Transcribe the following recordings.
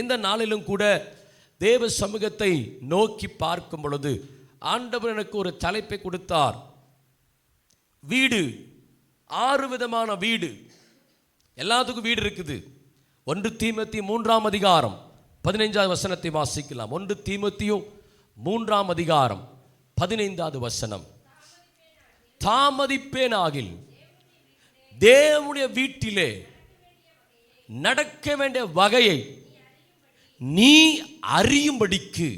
இந்த நாளிலும் கூட தேவ சமூகத்தை நோக்கி பார்க்கும் பொழுது ஆண்டவர் எனக்கு ஒரு தலைப்பை கொடுத்தார். வீடு, 6 விதமான வீடு. எல்லாத்துக்கும் வீடு இருக்குது. 1 தீமோத்தேயு 3ஆம் அதிகாரம் 15வது வசனத்தை வாசிக்கலாம். 1 தீமோத்தேயு 3ஆம் அதிகாரம் 15வது வசனம். தாமதிப்பேனாகில் தேவனுடைய வீட்டிலே நடக்க வேண்டிய வகையை நீ அறியும்படிக்கு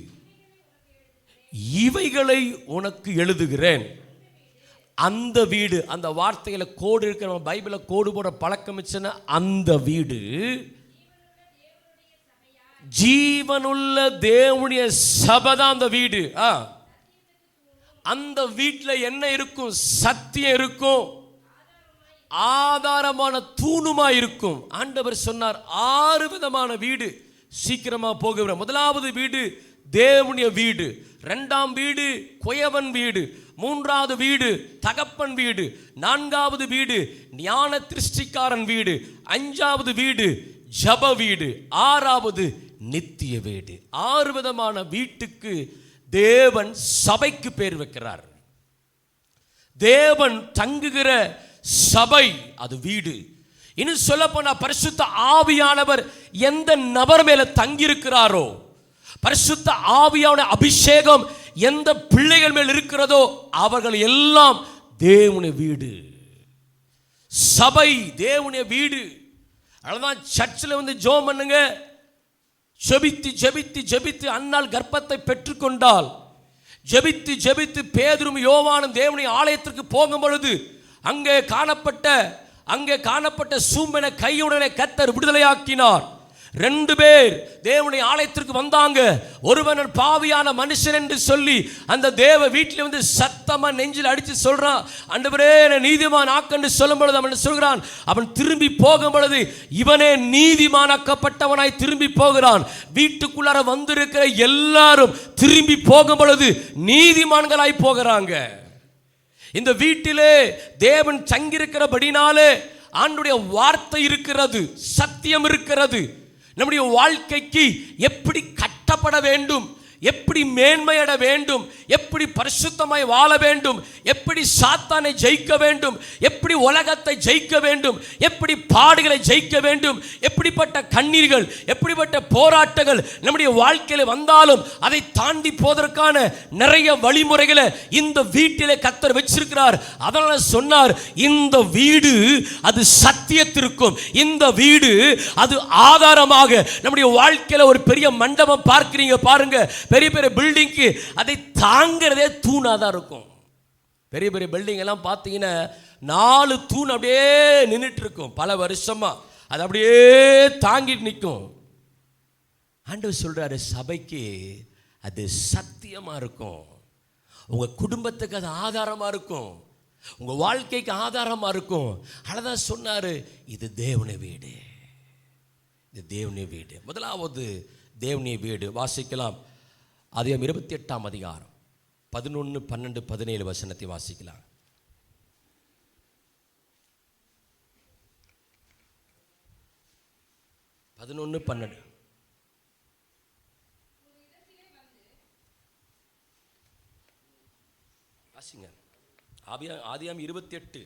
இவைகளை உனக்கு எழுதுகிறேன். அந்த வீடு, அந்த வார்த்தைகளை கோடு இருக்கிற பைபிளில் கோடு போட பழக்கம் வச்சுன்னா அந்த வீடு ஜீவனுள்ள தேவனுடைய சபை தான். அந்த வீடு, அந்த வீட்டில் என்ன இருக்கும்? சத்தியம் இருக்கும், ஆதாரமான தூணுமா இருக்கும். ஆண்டவர் சொன்னார் 6 விதமான வீடு. சீக்கிரமா போகிறோம். முதலாவது வீடு தேவனுடைய வீடு, 2ஆம் வீடு குயவன் வீடு, 3வது வீடு தகப்பன் வீடு, 4வது வீடு ஞான திருஷ்டிக்காரன் வீடு, 5வது வீடு ஜப வீடு, 6வது நித்திய வீடு. 6 விதமான வீட்டுக்கு தேவன் சபைக்கு பேர் வைக்கிறார். தேவன் தங்குகிற சபை அது வீடு. இன்னும் சொல்ல போனா பரிசுத்த ஆவியானவர் எந்த நபர் மேல தங்கியிருக்கிறாரோ, பரிசுத்த ஆவியான அபிஷேகம் எந்த பிள்ளைகள் மேல் இருக்கிறதோ அவர்கள் எல்லாம் தேவனுடைய வீடு. சபை தேவனுடைய வீடு. அதனால்தான் சர்ச்சில் வந்து ஜெபம் பண்ணுங்க. ஜெபித்து ஜெபித்து ஜெபித்து அன்னாள் கர்ப்பத்தை பெற்றுக்கொண்டால், ஜெபித்து ஜெபித்து பேதுரும் யோவானும் தேவனுடைய ஆலயத்திற்கு போகும் பொழுது அங்கே காணப்பட்ட சூம்பனை கையுடனே கர்த்தர் விடுதலையாக்கினார். 2 பேர் தேவனுடைய ஆலயத்திற்கு வந்தாங்க. ஒருவன் பாவியான மனுஷன் என்று சொல்லி அந்த தேவ வீட்டில் வந்து சத்தமா நெஞ்சில் அடித்து சொல்றான், ஆண்டவரே என்னை நீதிமான் ஆக்கன்னு சொல்லும் பொழுது அவன் சொல்கிறான், அவன் திரும்பி போகும் பொழுது இவனே நீதிமானாக்கப்பட்டவனாய் திரும்பி போகிறான். வீட்டுக்குள்ளார வந்திருக்கிற எல்லாரும் திரும்பி போகும் பொழுது நீதிமான்களாய் போகிறாங்க. இந்த வீட்டிலே தேவன் தங்கியிருக்கிறபடினாலே ஆண்டவருடைய வார்த்தை இருக்கிறது, சத்தியம் இருக்கிறது. நம்முடைய வாழ்க்கைக்கு எப்படி கட்டப்பட வேண்டும், எப்படி மேன்மையட வேண்டும், எப்படி பரிசுத்தமாய் வாழ வேண்டும், எப்படி சாத்தானை ஜெயிக்க வேண்டும், எப்படி உலகத்தை ஜெயிக்க வேண்டும், எப்படி பாடுகளை ஜெயிக்க வேண்டும், எப்படிப்பட்ட கண்ணீர்கள், எப்படிப்பட்ட போராட்டங்கள் நம்முடைய வாழ்க்கையில் வந்தாலும் அதை தாண்டி போவதற்கான நிறைய வழிமுறைகளை இந்த வீட்டிலே கர்த்தர் வச்சிருக்கிறார். அதனால சொன்னார், இந்த வீடு அது சத்தியத்திற்கும், இந்த வீடு அது ஆதாரமாக. நம்முடைய வாழ்க்கையில் ஒரு பெரிய மண்டபம் பார்க்கிறீங்க பாருங்க, பெரிய பெரிய பில்டிங்க்கு அதை தாங்கிறதே தூணாதான் இருக்கும். பெரிய பெரிய பில்டிங் எல்லாம் பார்த்தீங்கன்னா 4 தூண் அப்படியே நின்றுட்டு இருக்கும் பல வருஷமா, அது அப்படியே தாங்கிட்டு நிற்கும். ஆண்டவர் சொல்றாரு, சபைக்கு அது சத்தியமா இருக்கும், உங்க குடும்பத்துக்கு அது ஆதாரமா இருக்கும், உங்க வாழ்க்கைக்கு ஆதாரமா இருக்கும். அதான் சொன்னாரு, இது தேவனுடைய வீடு, இது தேவனுடைய வீடு. முதலாவது தேவனுடைய வீடு. வாசிக்கலாம். ஆதியாகமம் 28ஆம் அதிகாரம் 11, 12, 17 வசனத்தை வாசிக்கலாம். வாசிங்க. ஆதியாகமம் 28,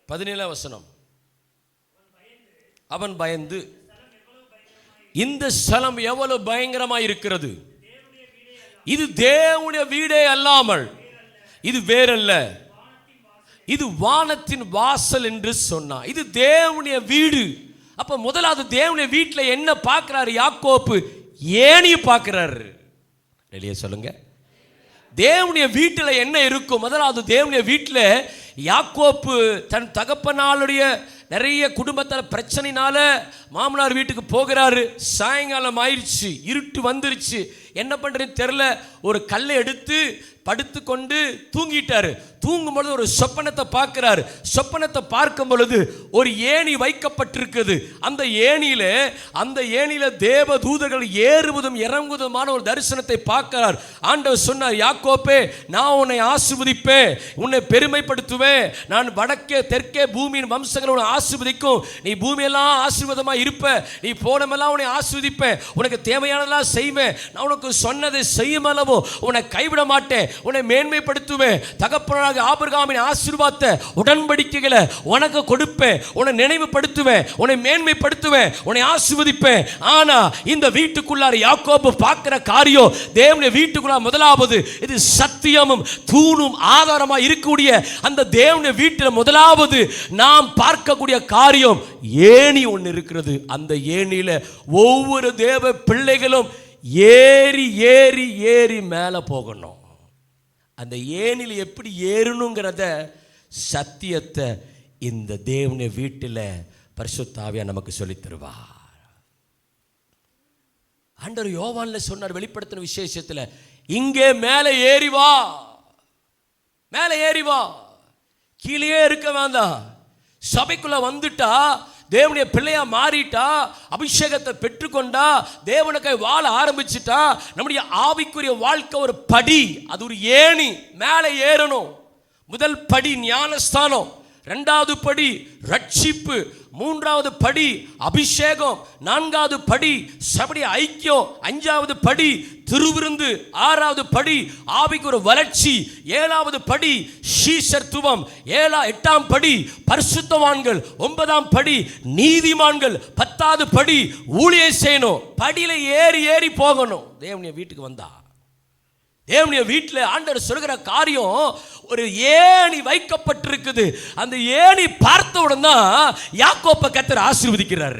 11. வசனம். அவன் பயந்து, இந்த ஸ்தலம் எவ்வளவு பயங்கரமாய் இருக்கிறது, இது தேவனுடைய வீடே அல்லாமல் இது வேறல்ல, இது வானத்தின் வாசல் என்று சொன்னான். இது தேவனுடைய வீடு. அப்ப முதலாவது தேவனுடைய வீட்டில் என்ன பார்க்கிறாரு யாக்கோப்பு? ஏணிய பார்க்கிறாரு. வெளியே சொல்லுங்க. தேவனுடைய வீட்டில் என்ன இருக்கும்? முதலாவது தேவனுடைய வீட்டில் யாக்கோப்பு தன் தகப்பனாளுடைய நிறைய குடும்பத்தில் பிரச்சனைனால மாமனார் வீட்டுக்கு போகிறாரு. சாயங்காலம் ஆயிடுச்சு, இருட்டு வந்துருச்சு, என்ன பண்ணுறதுன்னு தெரில. ஒரு கல்லை எடுத்து படுத்து கொண்டு தூங்கிட்டாரு. தூங்கும் பொழுது ஒரு சொப்பனத்தை பார்க்கிறாரு. சொப்பனத்தை பார்க்கும் பொழுது ஒரு ஏணி வைக்கப்பட்டிருக்குது. அந்த ஏணியில தேவ தூதர்கள் ஏறுவதும் இறங்குவதுமான ஒரு தரிசனத்தை பார்க்கிறார். ஆண்டவர் சொன்னார், யாக்கோப்பே, நான் உன்னை ஆசீர்வதிப்பேன், உன்னை பெருமைப்படுத்துவேன். நான் வடக்கே தெற்கே பூமியின் வம்சங்களை உன்னை ஆசீர்வதிக்கும். நீ பூமியெல்லாம் ஆசீர்வாதமா இருப்ப. நீ போனமெல்லாம் உன்னை ஆசீர்வதிப்பேன். உனக்கு தேவையானதெல்லாம் செய்வேன். நான் உனக்கு சொன்னதை செய்யும் அளவோ உன்னை கைவிட மாட்டேன். உன்னை மேன்மைப்படுத்துவேன். தகப்பனாக ஆபிரகாமின் ஆசீர்வாதத்தை, உடன்படிக்கைகளை உனக்கு கொடுப்பேன். உன்னை நினைவுபடுத்துவேன், உன்னை மேன்மைப்படுத்துவேன், உன்னை ஆசீர்வதிப்பேன். ஆனா இந்த வீட்டுக்குள்ளார யாக்கோபு பார்க்கிற காரியம், தேவனுடைய வீட்டுக்குள்ளார முதலாவது இது சத்தியமும் தூணும் ஆதாரமா இருக்கக்கூடிய அந்த தேவனுடைய வீட்டில் முதலாவது நாம் பார்க்கக்கூடிய காரியம் ஏணி ஒன்று இருக்கிறது. அந்த ஏணியில ஒவ்வொரு தேவ பிள்ளைகளும் ஏறி ஏறி ஏறி மேலே போகணும். அந்த ஏணியில் எப்படி ஏறணுங்கிறத சத்தியத்தை இந்த தேவனுடைய வீட்டில் பரிசுத்த ஆவியானவர் நமக்கு சொல்லித் தருவார். ஆண்டவர் யோவான்ல சொன்னார், வெளிப்படுத்தின விசேஷத்தில், இங்கே மேலே ஏறி வா, மேலே ஏறி வா, கீழே இருக்க வேண்டாம். சபைக்குள்ள வந்துட்டா, தேவனுடைய பிள்ளையா மாறிட்டா, அபிஷேகத்தை பெற்றுக்கொண்டா, தேவனுக்கு வாழ ஆரம்பிச்சுட்டா, நம்முடைய ஆவிக்குரிய வாழ்க்கை ஒரு படி, அது ஒரு ஏணி, மேலே ஏறணும். முதல் படி ஞானஸ்தானம், இரண்டாவது படி ரட்சிப்பு, மூன்றாவது படி அபிஷேகம், நான்காவது படி சபைய ஐக்கியம், அஞ்சாவது படி திருவிருந்து, ஆறாவது படி ஆவிக்கு ஒரு வளர்ச்சி, ஏழாவது படி சீஷத்துவம், எட்டாம் படி பரிசுத்தவான்கள், ஒன்பதாம் படி நீதிமான்கள், 10வது படி ஊழியம் செய்யணும். படியில ஏறி ஏறி போகணும். தேவனுடைய வீட்டுக்கு வந்தா, தேவனுடைய வீட்டில் ஆண்டவர் சொல்கிற காரியம், ஒரு ஏணி வைக்கப்பட்டிருக்குது. அந்த ஏணி பார்த்தவுடன் தான் யாக்கோப்பை கர்த்தர் ஆசீர்வதிக்கிறார்.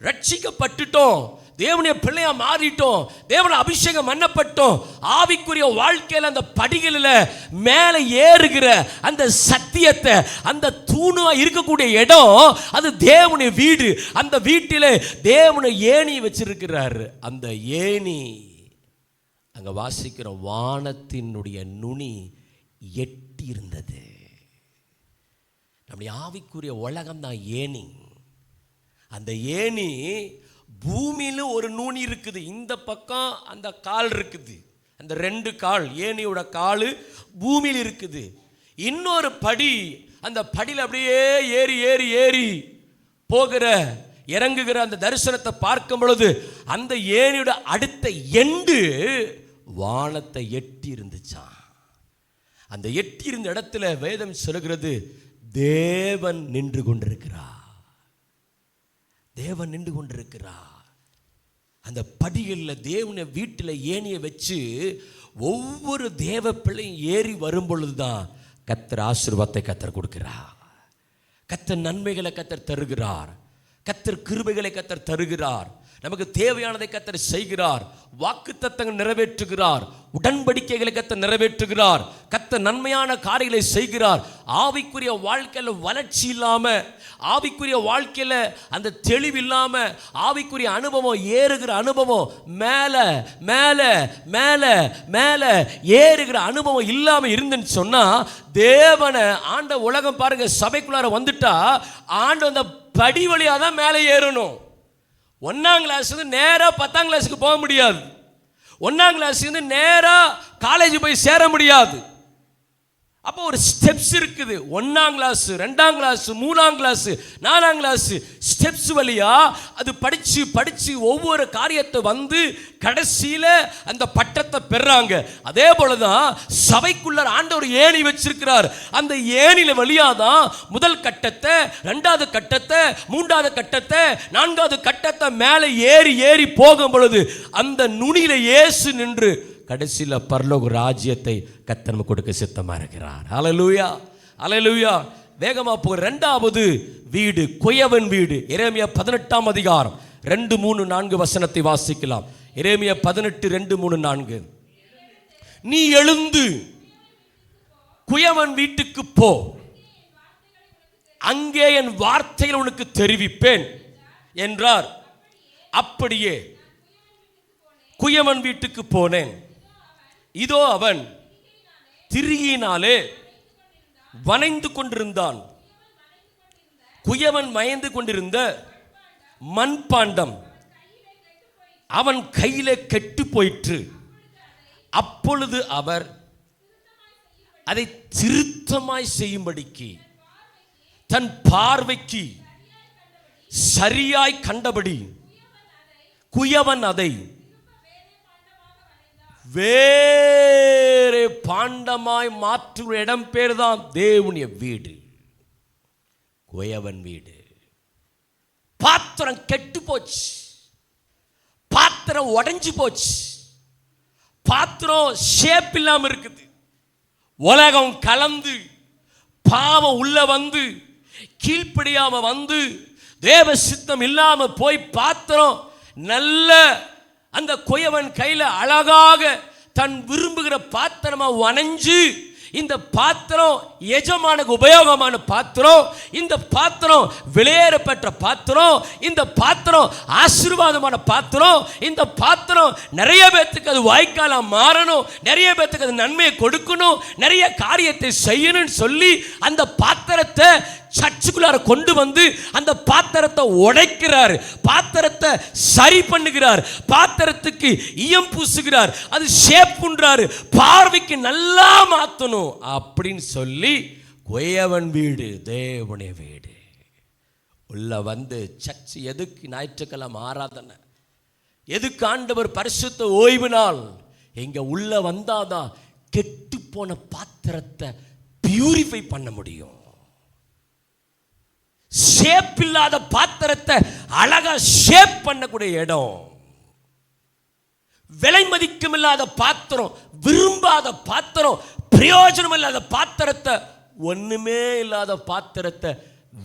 ரட்சிக்கப்பட்டுட்டோம், தேவனுடைய பிள்ளையா மாறிட்டோம், தேவனை அபிஷேகம் பண்ணப்பட்டோம். ஆவிக்குரிய வாழ்க்கையில் அந்த படிகளில் மேலே ஏறுகிற அந்த சத்தியத்தை, அந்த தூணா இருக்கக்கூடிய இடம், அது தேவனுடைய வீடு. அந்த வீட்டில் தேவனை ஏணி வச்சிருக்கிறார். அந்த ஏணி அங்க வாசிக்கிற வானத்தினுடைய நுனி எட்டி இருந்தது. நம்முடைய ஆவிக்குரிய உலகம் தான் ஏணி. அந்த ஏணி பூமியில ஒரு நுனி இருக்குது, இந்த பக்கம் அந்த கால் இருக்குது, அந்த 2 கால், ஏணியோட கால் பூமியில் இருக்குது. இன்னொரு படி, அந்த படியில் அப்படியே ஏறி ஏறி ஏறி போகிற இறங்குகிற அந்த தரிசனத்தை பார்க்கும் பொழுது, அந்த ஏணியோட அடுத்த எண்டு வானத்தை எட்டி இருந்துச்சான். அந்த எட்டி இருந்த இடத்துல வேதம் சொல்கிறது, தேவன் நின்று கொண்டிருக்கிறார், தேவன் நின்று கொண்டிருக்கிறார். அந்த படிகளில் தேவனுடைய வீட்டில் ஏணியை வச்சு ஒவ்வொரு தேவ பிள்ளையும் ஏறி வரும் பொழுதுதான் கர்த்தர் ஆசீர்வாதத்தை கர்த்தர் கொடுக்கிறார். கர்த்தர் நன்மைகளை கர்த்தர் தருகிறார். கர்த்தர் கிருபைகளை கர்த்தர் தருகிறார். நமக்கு தேவையானதை கர்த்தர் செய்கிறார். வாக்குத்தத்தங்கள் நிறைவேற்றுகிறார். உடன்படிக்கைகளை கர்த்தர் நிறைவேற்றுகிறார். கர்த்தர் நன்மையான காரியங்களை செய்கிறார். ஆவிக்குரிய வாழ்க்கையில் வளர்ச்சி இல்லாம, ஆவிக்குரிய வாழ்க்கையில் அந்த தெளிவு இல்லாம, ஆவிக்குரிய அனுபவம், ஏறுகிற அனுபவம், மேல மேல மேல மேல ஏறுகிற அனுபவம் இல்லாம இருந்துன்னு சொன்னா, தேவனை ஆண்ட உலகம் பாருங்க, சபைக்குள்ளார வந்துட்டா ஆண்டு அந்த படி வழியா தான் மேலே ஏறணும். 1ஆம் கிளாஸ் நேரா 10ஆம் கிளாஸுக்கு போக முடியாது. 1ஆம் கிளாஸ் நேரா காலேஜ் போய் சேர முடியாது. அப்போ ஒரு ஸ்டெப்ஸ் இருக்குது. 1ஆம் கிளாஸ், 2ஆம் கிளாஸ், 3ஆம் கிளாஸ், 4ஆம் கிளாஸ் ஸ்டெப்ஸ் வழியா அது படிச்சு படிச்சு ஒவ்வொரு காரியத்தை வந்து கடைசியில அந்த பட்டத்தை பெறாங்க. அதே போலதான் சபைக்குள்ள ஆண்டவர் ஏணி வச்சிருக்கிறார். அந்த ஏணில வழியாதான் முதல் கட்டத்தை, 2வது கட்டத்தை, 3வது கட்டத்தை, 4வது கட்டத்தை மேலே ஏறி ஏறி போகும் பொழுது அந்த நுனியில இயேசு நின்று கடைசியில் பரலோக ராஜ்யத்தை கர்த்தர் நமக்கு கொடுக்க சித்தமா இருக்கிறார். ஹல்லேலூயா, ஹல்லேலூயா. வேகமா போகிற 2வது வீடு குயவன் வீடு. எரேமியா 18ஆம் அதிகாரம் 2, 3, 4 வசனத்தை வாசிக்கலாம். எரேமியா 18, 2, 3, 4. நீ எழுந்து குயவன் வீட்டுக்கு போ, அங்கே என் வார்த்தைகள் உனக்கு தெரிவிப்பேன் என்றார். அப்படியே குயவன் வீட்டுக்கு போனேன். இதோ அவன் திரியினாலே வனைந்து கொண்டிருந்தான். குயவன் மயந்து கொண்டிருந்த மண்பாண்டம் அவன் கையிலே கெட்டு போயிற்று. அப்பொழுது அவர் அதை திருத்தமாய் செய்யும்படிக்கு தன் பார்வைக்கு சரியாய் கண்டபடி குயவன் அதை வேறு பாண்டமாய் மாற்றுகிற இடம் பேர் தான் தேவனுடைய வீடு, குயவன் வீடு. பாத்திரம் கெட்டு போச்சு, பாத்திரம் உடைஞ்சு போச்சு, பாத்திரம் ஷேப் இல்லாம இருக்குது. உலகம் கலந்து பாவம் உள்ள வந்து கீழ்ப்படியாம வந்து தேவ சித்தம் இல்லாம போய் பாத்திரம் நல்ல அந்த குயவன் கையில அழகாக தன் விரும்புகிற பாத்திரமா வனைஞ்சு, இந்த பாத்திரம் எஜமானுக்கு உபயோகமான பாத்திரம், இந்த பாத்திரம் விலையேற பெற்ற பாத்திரம், இந்த பாத்திரம் ஆசீர்வாதமான பாத்திரம், இந்த பாத்திரம் நிறைய பேத்துக்கு அது வாய்க்காலா மாறணும், நிறைய பேத்துக்கு அது நன்மையை கொடுக்கணும், நிறைய காரியத்தை செய்யணும்னு சொல்லி அந்த பாத்திரத்தை சர்ச்சுக்குள்ளார கொண்டு வந்து அந்த பாத்திரத்தை உடைக்கிறார், பாத்திரத்தை சரி பண்ணுகிறார், பாத்திரத்துக்கு ஈயம் பூசுகிறார், அது ஷேப் பண்றாரு, பார்வைக்கு நல்லா மாத்தணும் அப்படின்னு சொல்லி குயவன் வீடு தேவனுடைய வீடு. உள்ள வந்து சர்ச் எதுக்கு? ஞாயிற்றுக்கிழமை ஆராதனை. எதுக்கு? ஆண்டவர் பரிசுத்த ஓய்வு நாள். இங்க உள்ள வந்தாதான் கெட்டு போன பாத்திரத்தை பியூரிஃபை பண்ண முடியும். ஷேப் இல்லாத பாத்திரத்தை அழகா ஷேப் பண்ணக்கூடிய இடம். விலை மதிக்கும் இல்லாத பாத்திரம், விரும்பாத பாத்திரம், பிரயோஜனம் இல்லாத பாத்திரத்தை, ஒண்ணுமே இல்லாத பாத்திரத்தை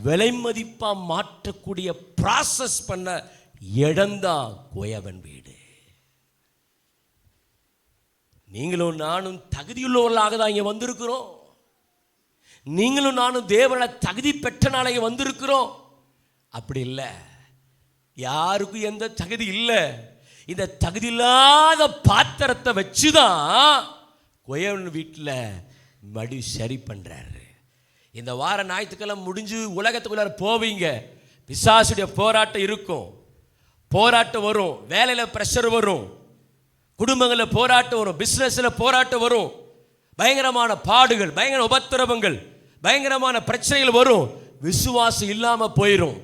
விலை மதிப்பா மாற்றக்கூடிய ப்ராசஸ் பண்ண இடம்தான் குயவன் வீடு. நீங்களும் நானும் தகுதியுள்ளவர்களாக தான் இங்க வந்திருக்கிறோம். நீங்களும் நானும் தேவனை தகுதி பெற்ற நாளைக்கு வந்திருக்கிறோம். அப்படி இல்லை, யாருக்கும் எந்த தகுதி இல்லை. இந்த தகுதி இல்லாத பாத்திரத்தை வச்சுதான் குயவன் வீட்டில் மடி சரி பண்றாரு. இந்த வார ஞாயிற்றுக்கிழமை முடிஞ்சு உலகத்துக்குள்ளார போவீங்க, பிசாசுடைய போராட்டம் இருக்கும், போராட்டம் வரும், வேலையில் ப்ரெஷர் வரும், குடும்பங்களில் போராட்டம் வரும், பிஸ்னஸில் போராட்டம் வரும், பயங்கரமான பாடுகள், பயங்கர உபத்திரவங்கள், பயங்கரமான பிரச்சனைகள் வரும். விசுவாசம் இல்லாம போயிடும்,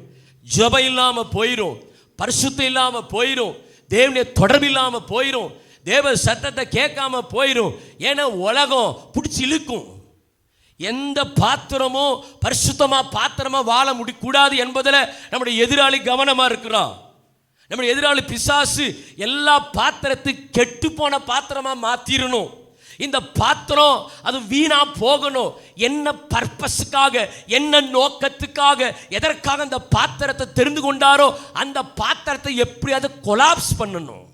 ஜெபம் இல்லாம போயிடும், பரிசுத்தம் இல்லாம போயிடும், தேவனுடைய தொடர்பு இல்லாம போயிடும், தேவ சத்தத்தை கேட்காம போயிடும். ஏன்னா உலகம் பிடிச்சி இழுக்கும். எந்த பாத்திரமும் பரிசுத்தமா பாத்திரமா வாழ கூடாது என்பதில் நம்முடைய எதிராளி கவனமா இருக்கிறான். நம்முடைய எதிராளி பிசாசு எல்லா பாத்திரத்தையும் கெட்டு போன பாத்திரமா மாத்திரணும். இந்த பாத்திரம் அது வீணா போகணும். என்ன பர்பஸுக்காக, என்ன நோக்கத்துக்காக, எதற்காக அந்த பாத்திரத்தை தெரிந்து கொண்டாரோ அந்த பாத்திரத்தை எப்படியாவது கொலாப்ஸ் பண்ணணும்.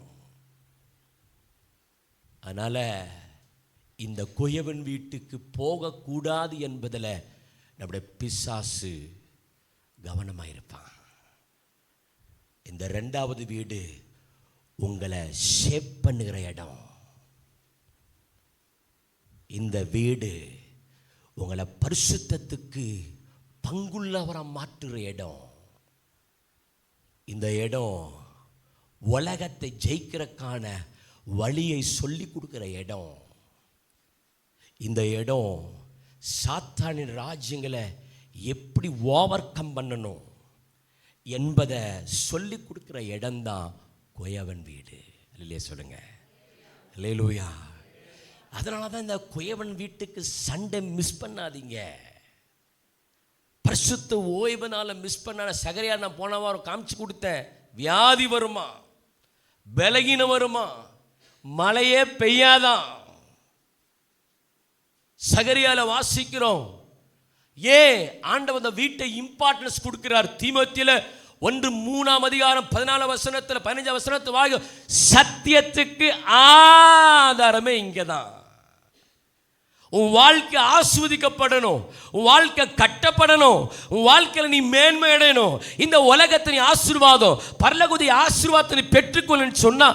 அதனால இந்த குயவன் வீட்டுக்கு போகக்கூடாது என்பதில் நம்முடைய பிசாசு கவனமாயிருப்பான். இந்த ரெண்டாவது வீடு உங்களை ஷேப் பண்ணுகிற இடம். இந்த வீடு உங்களை பரிசுத்தத்துக்கு பங்குள்ளவரை மாற்றுகிற இடம். இந்த இடம் உலகத்தை ஜெயிக்கிறதுக்கான வழியை சொல்லி கொடுக்கிற இடம். இந்த இடம் சாத்தானின் ராஜ்யங்களை எப்படி ஓவர் கம் பண்ணணும் என்பதை சொல்லி கொடுக்கிற இடம்தான் குயவன் வீடு. அல்லேலூயா சொல்லுங்க, அல்லேலூயா. அதனால தான் இந்த குயவன் வீட்டுக்கு சண்டே மிஸ் பண்ணாதீங்க. பரிசுத்த ஓய்வுனால மிஸ் பண்ண சகரியா நான் போன வாரம் காமிச்சு கொடுத்தேன். வியாதி வருமா, பலகீனம் வருமா, மழையே பெய்யாதான். சகரியால வாசிக்கிறோம். ஏன் ஆண்டவர் அந்த வீட்டை இம்பார்ட்டன்ஸ் கொடுக்கிறார்? தீமோத்தேயுல 1:3 15 வாங்க, சத்தியத்துக்கு ஆதாரமே இங்கதான். உன் வாழ்க்கை ஆசீர்வதிக்கப்படணும், உன் வாழ்க்கை கட்டப்படணும், உன் வாழ்க்கையில் நீ மேன்மை அடையணும், இந்த உலகத்தை நீ ஆசீர்வாதம் பரலோகத்தின் ஆசீர்வாதத்தை நீ பெற்றுக்கொள்ளன்னு சொன்னா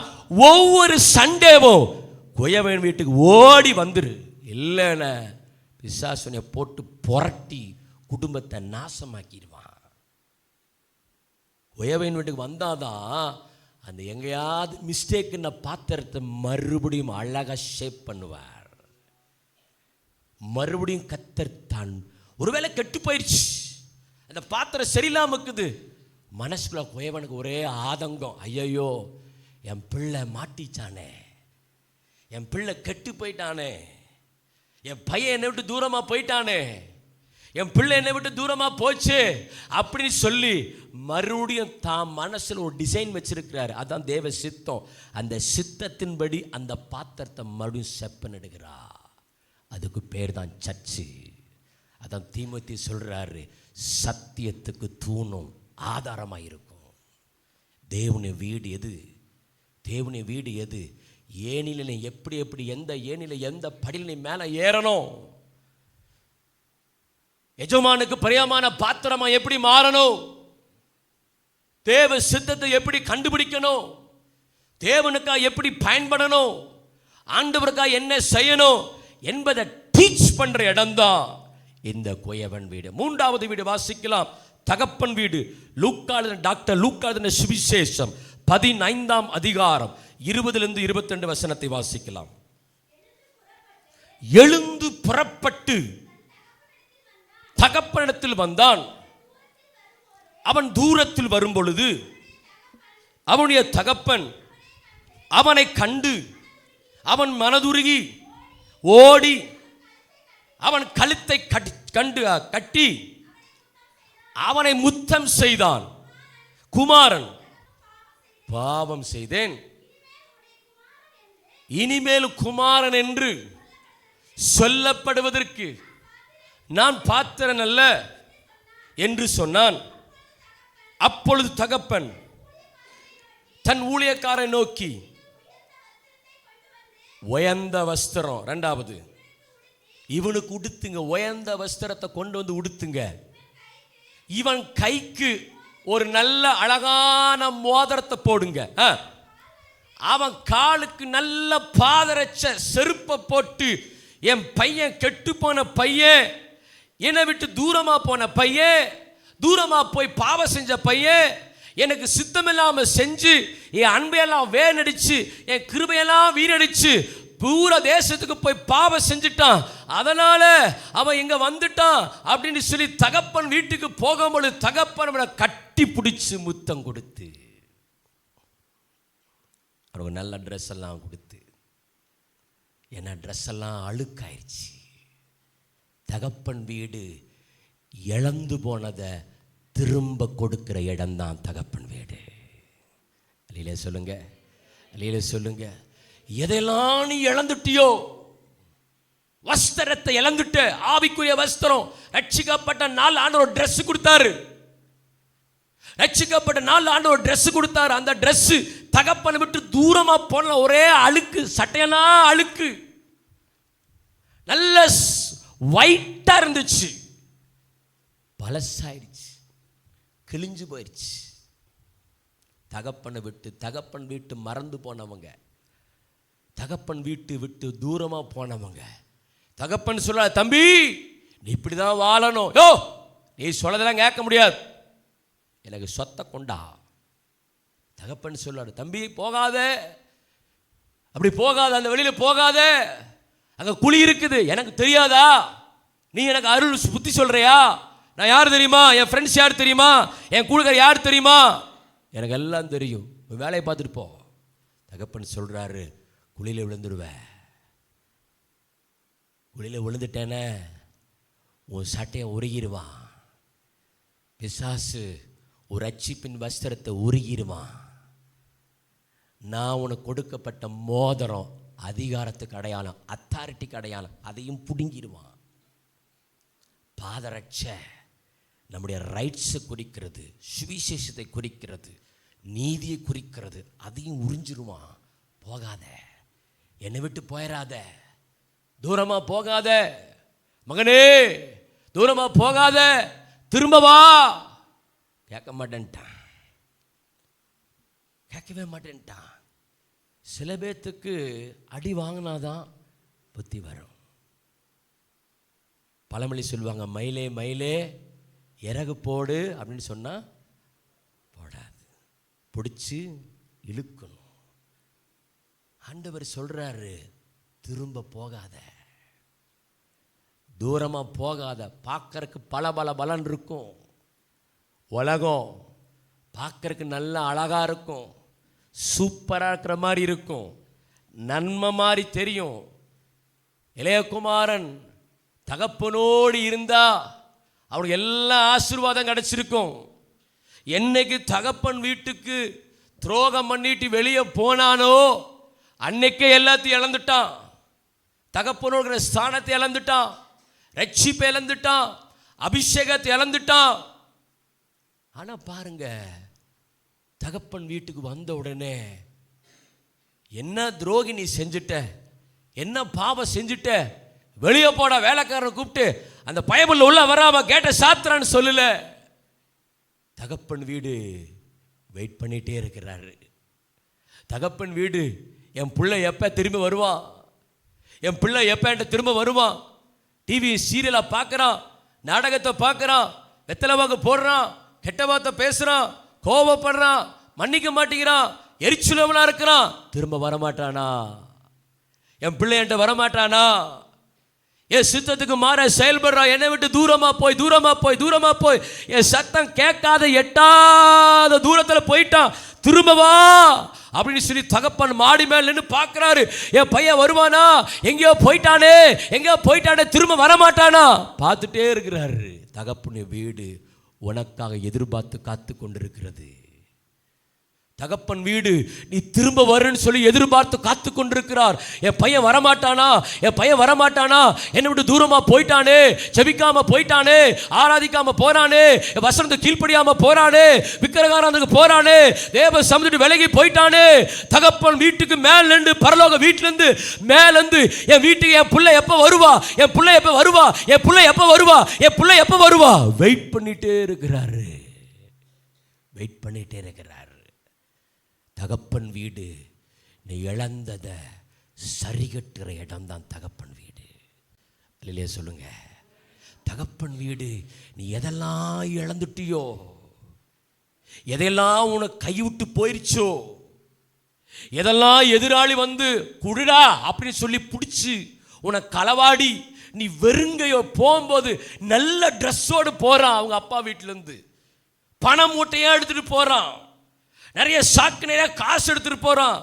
ஒவ்வொரு சண்டேவும் குயவன் வீட்டுக்கு ஓடி வந்துரு. இல்லைன்னா பிசாசுனை போட்டு புரட்டி குடும்பத்தை நாசமாக்கிடுவான். குயவன் வீட்டுக்கு வந்தாதான் அந்த எங்கேயாவது மிஸ்டேக்குன்ன பாத்திரத்தை மறுபடியும் அழகாக ஷேப் பண்ணுவார். மறுபடியும் கத்தர் தான். ஒருவேளை கெட்டு போயிடுச்சு, அந்த பாத்திரம் சரியில்லாம இருக்குது, மனசுக்குள்ள குயவனுக்கு ஒரே ஆதங்கம், ஐயோ என் பிள்ளை மாட்டிச்சானே, என் பிள்ளை கெட்டு போயிட்டானே, என் பையன் என்னை விட்டு தூரமாக போயிட்டானே, என் பிள்ளை என்னை விட்டு தூரமாக போச்சு அப்படின்னு சொல்லி மறுபடியும் தான் மனசில் ஒரு டிசைன் வச்சிருக்கிறாரு. அதான் தேவ சித்தம். அந்த சித்தத்தின்படி அந்த பாத்திரத்தை மறுபடியும் செப்பனிடுகிறா. அதுக்கு பேர் தான் சர்ச்சு. அதான் தீமோத்தி சொல்கிறாரு, சத்தியத்துக்கு தூணும் ஆதாரமாக இருக்கும். தேவனுடைய வீடு எது? தேவனுடைய வீடு எது? ஏனில எப்படி எப்படி எந்த ஏனில எந்த படியில் நீ மேலே ஏறணும், எஜமானுக்கு பிரியமான பாத்திரமா எப்படி மாறணும், தேவ சித்தத்தை எப்படி கண்டுபிடிக்கணும், தேவனுக்காக எப்படி பயன்படணும், ஆண்டவருக்காக என்ன செய்யணும் என்பதை டீச் பண்ற இடம்தான் இந்த குயவன் வீடு. மூன்றாவது வீடு வாசிக்கலாம், தகப்பன் வீடு. டாக்டர் லூக்கா சுவிசேஷம் 15ஆம் அதிகாரம் 20-22 வசனத்தை வாசிக்கலாம். எழுந்து புறப்பட்டு தகப்பனிடத்தில் வந்தான். அவன் தூரத்தில் வரும் பொழுது அவனுடைய தகப்பன் அவனை கண்டு அவன் மனதுருகி ஓடி அவன் கழுத்தை கட்டி அவனை முத்தம் செய்தான். குமாரன், பாவம் செய்தேன், இனிமேல் குமாரன் என்று சொல்லப்படுவதற்கு நான் பாத்திரன் அல்ல என்று சொன்னான். அப்பொழுது தகப்பன் தன் ஊழியக்காரை நோக்கி, உயர்ந்த வஸ்திரம், இரண்டாவது இவனுக்கு உடுத்துங்க, உயர்ந்த வஸ்திரத்தை கொண்டு வந்து உடுத்துங்க, இவன் கைக்கு ஒரு நல்ல அழகான மோதிரத்தை போடுங்க, அவன் காலுக்கு நல்ல பாதரட்ச செருப்பை போட்டு, என் பையன் கெட்டு போன பையன், என்னை விட்டு தூரமா போன பையன், தூரமா போய் பாவம் செஞ்ச பையன், எனக்கு சித்தமில்லாம செஞ்சு என் அன்பையெல்லாம் வேணடிச்சு என் கிருபையெல்லாம் வீணடிச்சு பூரா தேசத்துக்கு போய் பாவம் செஞ்சுட்டான், அதனால அவன் இங்க வந்துட்டான் அப்படின்னு சொல்லி தகப்பன் வீட்டுக்கு போகும்போது தகப்பன் அவனை கட்டி பிடிச்சு முத்தம் கொடுத்து அவனுக்கு நல்ல ட்ரெஸ் எல்லாம் கொடுத்து, ஏன்னா ட்ரெஸ் எல்லாம் அழுக்காயிருச்சு. தகப்பன் வீடு இழந்து போனதை திரும்ப கொடுக்கிற இடம்தான் தகப்பன் வீடு. அல்லேலூயா சொல்லுங்க, அல்லேலூயா சொல்லுங்க. எதெல்லாம் நீ இழந்துட்டியோ, வஸ்திரத்தை இழந்துட்ட, ஆவிக்குரிய வஸ்திரம், ரட்சிக்கப்பட்ட நாள் ஆண்டவர் ட்ரெஸ் கொடுத்தாரு, ரட்சிக்கப்பட்ட நாள் ஆண்டவர் ட்ரெஸ் கொடுத்தாரு. அந்த ட்ரெஸ் தகப்பனை விட்டு தூரமா போன ஒரே அழுக்கு, சட்டையெல்லாம் அழுக்கு, நல்ல ஒயிட்டா இருந்துச்சு, பழசாயிடுச்சு, கிழிஞ்சு போயிடுச்சு. தகப்பனை விட்டு, தகப்பன் வீட்டு மறந்து போனவங்க, தகப்பன் வீட்டு விட்டு தூரமா போனவங்க, தகப்பன் சொல்ல, தம்பி நீ இப்படிதான் வாழணும், யோ நீ சொல்லதெல்லாம் கேட்க முடியாது, எனக்கு சொத்தை கொண்டா. தகப்பன் சொல்லாரு, தம்பி போகாத, அப்படி போகாத, அந்த வெளியில போகாத, அங்க குழி இருக்குது, எனக்கு தெரியாதா, நீ எனக்கு அருள் புத்தி சொல்றியா, நான் யார் தெரியுமா, என் ஃப்ரெண்ட்ஸ் யார் தெரியுமா, என் கூடுகிற யார் தெரியுமா, எனக்கு எல்லாம் தெரியும், வேலையை பார்த்துட்டு போ. தகப்பன் சொல்றாரு, குழியில் விழுந்துடுவேன், குழியில் விழுந்துட்டேனே உன் சட்டையை உருகிடுவான், பிசாசு ஒரு ரட்சிப்பின் வஸ்திரத்தை உருகிடுவான், நான் உனக்கு கொடுக்கப்பட்ட மோதிரம் அதிகாரத்துக்கு அடையாளம், அத்தாரிட்டிக்கு அடையாளம், அதையும் பிடுங்கிடுவான். பாதரட்ச நம்முடைய ரைட்ஸை குறிக்கிறது, சுவிசேஷத்தை குறிக்கிறது, நீதியை குறிக்கிறது, அதையும் உறிஞ்சிருவான். போகாத, என்னை விட்டு போயிடாத, தூரமா போகாத மகனே, தூரமா போகாத, திரும்ப வா. கேட்க மாட்டேன்ட்டான், கேட்கவே மாட்டேன்ட்டான். சில பேத்துக்கு அடி வாங்கினாதான் புத்தி வரும். பழமொழி சொல்லுவாங்க, மயிலே மயிலே இறகு போடு அப்படின்னு சொன்னா போடாது, பிடிச்சி இழுக்கணும். ஆண்டவர் சொல்றாரு, திரும்ப போகாத, தூரமா போகாத. பார்க்கறதுக்கு பல இருக்கும், உலகம் பார்க்கறதுக்கு நல்ல அழகா இருக்கும், சூப்பராக இருக்கிற மாதிரி இருக்கும், நன்மை மாதிரி தெரியும். இளையகுமாரன் தகப்பனோடு இருந்தா அவருக்கு எல்லா ஆசீர்வாதம் கிடைச்சிருக்கும். என்னைக்கு தகப்பன் வீட்டுக்கு துரோகம் பண்ணிட்டு வெளியே போனானோ அன்னைக்கே எல்லாத்தையும் இழந்துட்டான். தகப்பனோட ஸ்தானத்தை இழந்துட்டான், ரட்சிப்பை இழந்துட்டான், அபிஷேகத்தை இழந்துட்டான். ஆனா பாருங்க, தகப்பன் வீட்டுக்கு வந்த உடனே என்ன துரோகி நீ செஞ்சுட்ட, என்ன பாவம் செஞ்சுட்ட, வெளியே போட வேலைக்காரனை கூப்பிட்டு அந்த பைபிள்ல உள்ள வராம கேட்ட சாத்திரான்னு சொல்லல. தகப்பன் வீடு வெயிட் பண்ணிட்டே இருக்கிறாரு. தகப்பன் வீடு, என் பிள்ளை எப்ப திரும்ப வருவான், என் பிள்ளை எப்ப என்கிட்ட திரும்ப வருவான். டிவி சீரியலை பார்க்கறான், நாடகத்தை பார்க்கறான், வெத்தலை வாங்க போடுறான், கெட்ட வார்த்தை பேசுறான், கோபப்படுறான், மன்னிக்க மாட்டேங்கிறான், எரிச்சுலவனா இருக்கிறான். திரும்ப வரமாட்டானா? என் பிள்ளை என்கிட்ட வரமாட்டானா? என் சித்தத்துக்கு மாற செயல்படுறான், என்னை விட்டு தூரமா போய் தூரமா போய் தூரமா போய் என் சத்தம் கேட்காத எட்டாத தூரத்தில் போயிட்டான், திரும்ப வா அப்படின்னு சொல்லி தகப்பன் மாடி மேல் நின்று பார்க்கிறாரு. என் பையன் வருவானா, எங்கேயோ போயிட்டானே, திரும்ப வரமாட்டானா பார்த்துட்டே இருக்கிறாரு. தகப்பனுடைய வீடு உனக்காக எதிர்பார்த்து காத்து கொண்டிருக்கிறது. தகப்பன் வீடு நீ திரும்ப வருன்னு சொல்லி எதிர்பார்த்து காத்து கொண்டிருக்கிறார். என் பையன் வரமாட்டானா, என் பையன் வரமாட்டானா, என்னை விட்டு தூரமா போயிட்டானே, ஜெபிக்காம போயிட்டானே, ஆராதிக்காம போறானே, வசனத்தை கீழ்ப்படியாம போறானே, விக்கிரகாராதனைக்கு போறானே, தேவ சமூகத்துக்கு விலகி போயிட்டானே. தகப்பன் வீட்டுக்கு மேல நின்று, பரலோக வீட்டுல இருந்து மேல இருந்து என் வீட்டுக்கு என் பிள்ளை எப்ப வருவா, என் பிள்ளை எப்ப வருவா, என் பிள்ளை எப்ப வருவா, என் பிள்ளை எப்ப வருவா வெயிட் பண்ணிட்டே இருக்கிறாரு, வெயிட் பண்ணிட்டே இருக்கிறாரு. தகப்பன் வீடு நீ இழந்ததை சரிகட்டுற இடம் தான் தகப்பன் வீடு. இல்லையா சொல்லுங்க, தகப்பன் வீடு நீ எதெல்லாம் இழந்துட்டியோ, எதெல்லாம் உனக்கு கைவிட்டு போயிருச்சோ, எதெல்லாம் எதிராளி வந்து குடுடா அப்படின்னு சொல்லி பிடிச்சி உனக்கு களவாடி நீ வெறுங்கையோ போகும்போது நல்ல ட்ரெஸ்ஸோடு போறான், அவங்க அப்பா வீட்டிலேருந்து பணம் மூட்டையா எடுத்துட்டு போறான், நிறைய சாக்கு நிறைய காசு எடுத்துட்டு போறான்.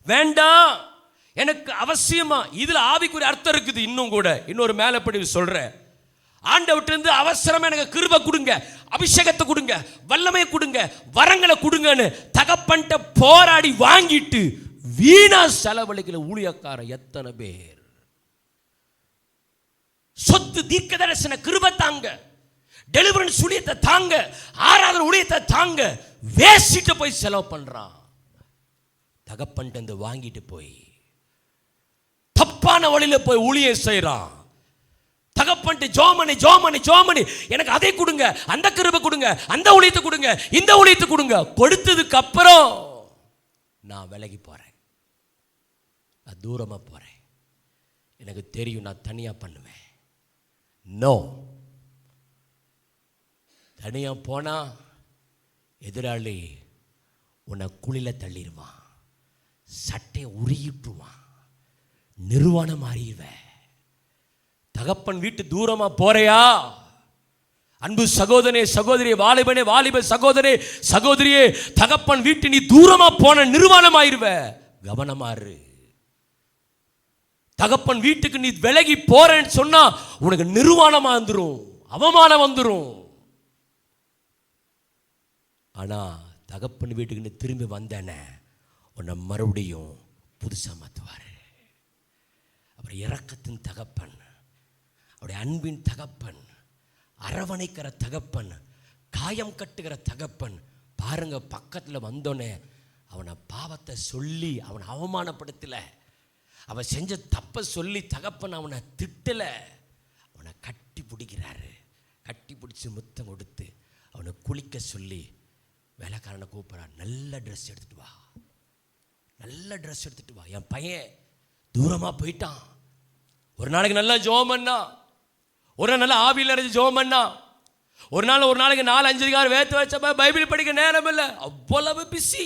வேண்டாம், எனக்கு அவசியமா. இதுல ஆவிக்குரிய அர்த்தம் இருக்குது. இன்னும் கூட இன்னொரு மேலப்படி சொல்றேன், ஆண்டவர்ட்ட இருந்து அவசரமா எனக்கு கிருபை கொடுங்க, அபிஷேகத்தை கொடுங்க, வல்லமையை கொடுங்க, வரங்களை கொடுங்கன்னு தகப்பன்ட்ட போராடி வாங்கிட்டு வீணா செலவழிக்கிற ஊழியக்காரன் எத்தனை பேர். சொத்து தீர்க்க தரிசன கிருபை தாங்க, டெலிவரன்ஸ் ஊழியத்தை தாங்க, ஆராதனை ஊழியத்தை தாங்க, வேசிட்டு போய் செலவு பண்றான். தகப்பன்ட்டு வாங்கிட்டு போய் தப்பான வழியில போய் ஊழியம் செய்யறான். தகப்பன்ட்டு ஜோமனி எனக்கு அதை கொடுங்க, அந்த கிருபை கொடுங்க, அந்த ஊழியத்தை கொடுங்க, இந்த ஊழியத்தை கொடுங்க. கொடுத்ததுக்கு அப்புறம் நான் விலகி போறேன், நான் தூரமா போறேன், எனக்கு தெரியும் நான் தனியா பண்ணுவேன். நோ, தனியா போனா எதிராளி உன்னை குழில தள்ளிடுவான், சட்டையை உருகிட்டுவான், நிர்வாணம் மாறிடுவேன். தகப்பன் வீட்டு தூரமா போறையா, அன்பு சகோதரனே சகோதரியே, வாலிபனே வாலிப சகோதரே சகோதரியே, தகப்பன் வீட்டு நீ தூரமா போன நிர்வாணம் ஆயிருவ. கவனமாறு. தகப்பன் வீட்டுக்கு நீ விலகி போறேன்னு சொன்னா உனக்கு நிர்வாணமா வந்துடும், அவமானம் வந்துடும். ஆனா தகப்பன் வீட்டுக்கு நீ திரும்பி வந்தேன உன்னை மறுபடியும் புதுசா மாத்துவாரு. அவர் இரக்கத்தின் தகப்பன், அவருடைய அன்பின் தகப்பன், அரவணைக்கிற தகப்பன், காயம் கட்டுகிற தகப்பன். பாருங்க, பக்கத்தில் வந்தோடனே அவனை பாவத்தை சொல்லி அவனை அவமானப்படுத்தல, அவன் செஞ்ச தப்பை சொல்லி தகப்பன் அவனை திட்டலை, அவனை கட்டி பிடிக்கிறாரு. கட்டி பிடிச்சி முத்தம் கொடுத்து அவனை குளிக்க சொல்லி வேலைக்காரனை கூப்பிட்றான். நல்ல ட்ரெஸ் எடுத்துகிட்டு வா, நல்ல ட்ரெஸ் எடுத்துகிட்டு வா. என் பையன் தூரமாக போயிட்டான். ஒரு நாளைக்கு நல்லா ஜெபம் பண்ணா, ஒரு நாள் நல்லா ஆவியில் நிறைஞ்சு ஜெபம் பண்ணா, ஒரு நாளைக்கு 4-5 அதிகாரம் வேத்து வச்சப்ப பைபிள் படிக்க நேரம் இல்லை. அவ்வளவு பிஸி,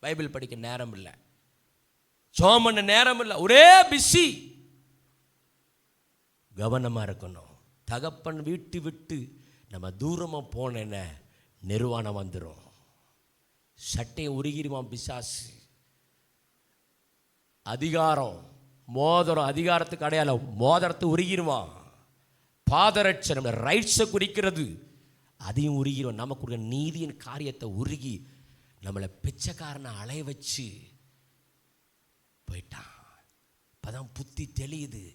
பைபிள் படிக்க நேரம் இல்லை, ஜெபம் பண்ண நேரம் இல்லை, ஒரே பிஸி. கவனமாக இருக்கணும். தகப்பன் வீட்டு விட்டு நம்ம தூரமாக போனேன்ன நிர்வாணம் வந்துடும். சட்டையை உருகிடுவான் பிசாசு. அதிகாரம் மோதிரம், அதிகாரத்துக்கு அடையாளம் மோதிரத்தை உருகிடுவான். பாதரட்சை நம்ம ரைட்ஸை குறிக்கிறது, அதையும் உருகிடுவான். நமக்கு நீதியின் காரியத்தை உருகி நம்மளை பிச்சைக்காரனை அலைய வச்சு போயிட்டான். அப்பதான் புத்தி தெளியுது.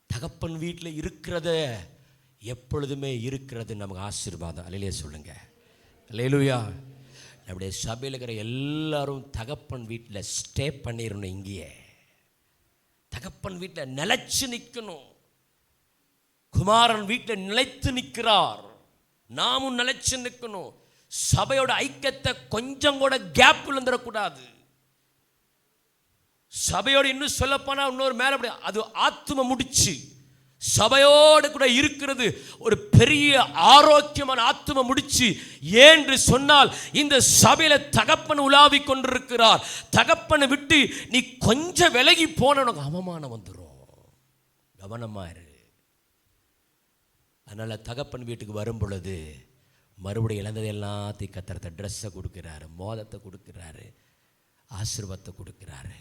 தகப்பன் வீட்டில் இருக்கிறத எப்பொழுதுமே இருக்கிறது நமக்கு ஆசீர்வாதம். அல்லேலூயா சொல்லுங்க, அல்லேலூயா. நம்முடைய சபையில் இருக்கிற எல்லாரும் தகப்பன் வீட்டில் ஸ்டே பண்ணிடணும். இங்கேயே தகப்பன் வீட்டில் நிலைச்சு நிற்கணும். குமாரன் வீட்டில் நிலைத்து நிற்கிறார், நாமும் நிலைச்சு நிற்கணும். சபையோட ஐக்கியத்தை கொஞ்சம் கூட கேப் விழுந்துடக்கூடாது. சபையோடு இன்னும் சொல்லப்போனா இன்னொரு மேலே அது ஆத்தும முடிச்சு சபையோடு கூட இருக்கிறது ஒரு பெரிய ஆரோக்கியமான ஆத்தும முடிச்சு. ஏன்று சொன்னால் இந்த சபையில தகப்பன் உலாவி கொண்டிருக்கிறார். தகப்பனை விட்டு நீ கொஞ்சம் விலகி போன உனக்கு அவமானம் வந்துடும். கவனமா இரு. அதனால தகப்பன் வீட்டுக்கு வரும் பொழுது மறுபடியும் இழந்தது எல்லாத்தையும் கத்தரத்தை ட்ரெஸ்ஸை கொடுக்கிறாரு, மோதத்தை கொடுக்கிறாரு, ஆசீர்வாதத்தை கொடுக்கிறாரு.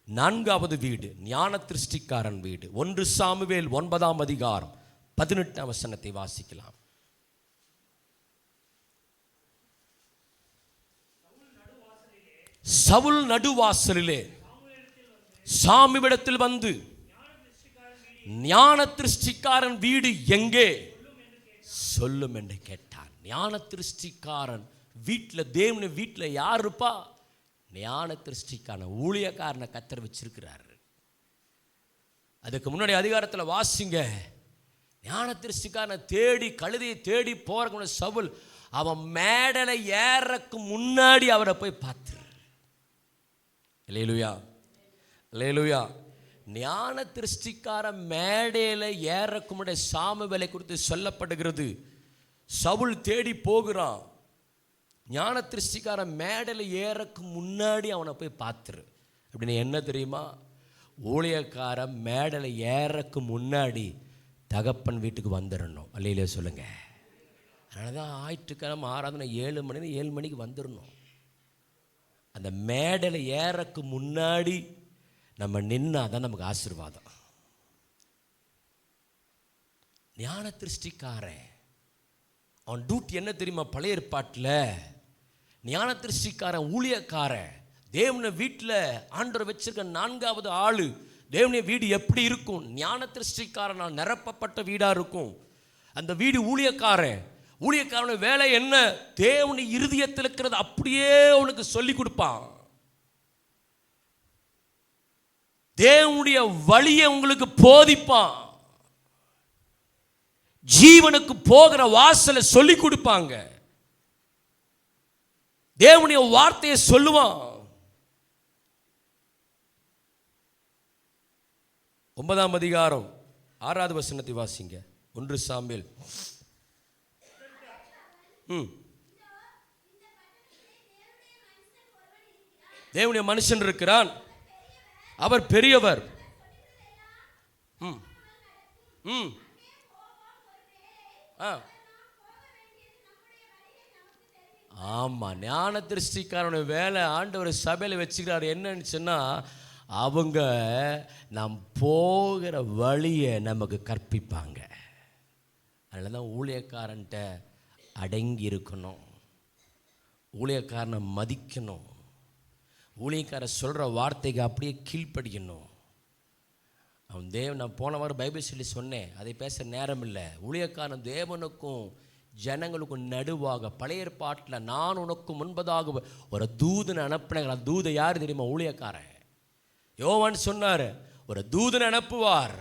4வது வீடு ஞான திருஷ்டிக்காரன் வீடு. 1 சாமுவேல் 9ஆம் அதிகாரம் 18ஆம் வசனத்தை வாசிக்கலாம். சவுல் நடுவாசலிலே சாமுவேலிடத்தில் வந்து ஞான திருஷ்டிக்காரன் வீடு எங்கே சொல்லும் என்று கேட்டான். ஞான திருஷ்டிக்காரன் வீட்டில், தேவன வீட்டில் யார் இருப்பா? ஞான திருஷ்டிக்கான ஊழியக்காரனை கத்தர் வச்சிருக்கிறார். அதுக்கு முன்னாடி அதிகாரத்தில் வாசிங்க. ஞான திருஷ்டிக்காரனை தேடி, கழுதையை தேடி போற சவுல் அவன் மேடலை ஏறக்கு முன்னாடி அவரை போய் பார்த்துரு. அல்லேலூயா, அல்லேலூயா. ஞான திருஷ்டிக்கார மேடையில் ஏறக்கு முன்னாடி சாமுவேலை குறித்து சொல்லப்படுகிறது. சவுல் தேடி போகிறான். ஞான திருஷ்டிக்கார மேடையில் ஏறக்கு முன்னாடி அவனை போய் பார்த்துரு. அப்படின்னு என்ன தெரியுமா? ஊழியக்கார மேடையில் ஏறக்கு முன்னாடி தகப்பன் வீட்டுக்கு வந்துடணும். அல்லையிலே சொல்லுங்க. அதனால தான் ஞாயிற்றுக்கிழமை ஆராதனை 7 மணிக்கு வந்துடணும். அந்த மேடையில் ஏறக்கு முன்னாடி நம்ம நின்னா தான் நமக்கு ஆசீர்வாதம். ஞான திருஷ்டிக்காரன் அவன் டியூட்டி என்ன தெரியுமா? பழைய ஏற்பாட்டில் ஞான திருஷ்டிக்காரன் ஊழியக்காரன் தேவன வீட்டில் ஆண்டவர் வச்சிருக்க 4வது ஆளு. தேவனுடைய வீடு எப்படி இருக்கும்? ஞான திருஷ்டிக்காரனால் நிரப்பப்பட்ட வீடாக இருக்கும். அந்த வீடு ஊழியக்காரன். ஊழியக்காரனுடைய வேலை என்ன? தேவனுடைய இருதயத்தில் இருக்கிறது அப்படியே உனக்கு சொல்லி கொடுப்பான். தேவனுடைய வழியை உங்களுக்கு போதிப்பான். ஜீவனுக்கு போகிற வாசலை சொல்லி கொடுப்பாங்க. தேவனுடைய வார்த்தையை சொல்லுவான். 9ஆம் அதிகாரம் 6வது வசனத்தை வாசிங்க. 1 சாமுவேல். தேவனுடைய மனுஷன் இருக்கிறான், அவர் பெரியவர். ஆமா, ஞான திருஷ்டிக்காரனுடைய வேலை ஆண்டவர் சபையில் வச்சுக்கிறார். என்னன்னு சொன்னா, அவங்க நாம் போகிற வழியை நமக்கு கற்பிப்பாங்க. அதனால தான் ஊழியக்காரன்ட்ட அடங்கி இருக்கணும், ஊழியக்காரனை மதிக்கணும், ஊழியக்காரன் சொல்கிற வார்த்தைக்கு அப்படியே கீழ்ப்படிக்கணும். அவன் நான் போன வாரம் பைபிள் சொல்லி சொன்னேன், அதை பேச நேரம் இல்லை. ஊழியக்காரன் தேவனுக்கும் ஜனங்களுக்கும் நடுவாக, பழைய ஏற்பாட்டில் நான் உனக்கு முன்பதாக ஒரு தூதனை அனுப்பினேன். தூதை யார் தெரியுமா? ஊழியக்காரன். யோவான் சொன்னார், ஒரு தூதனை அனுப்புவார்,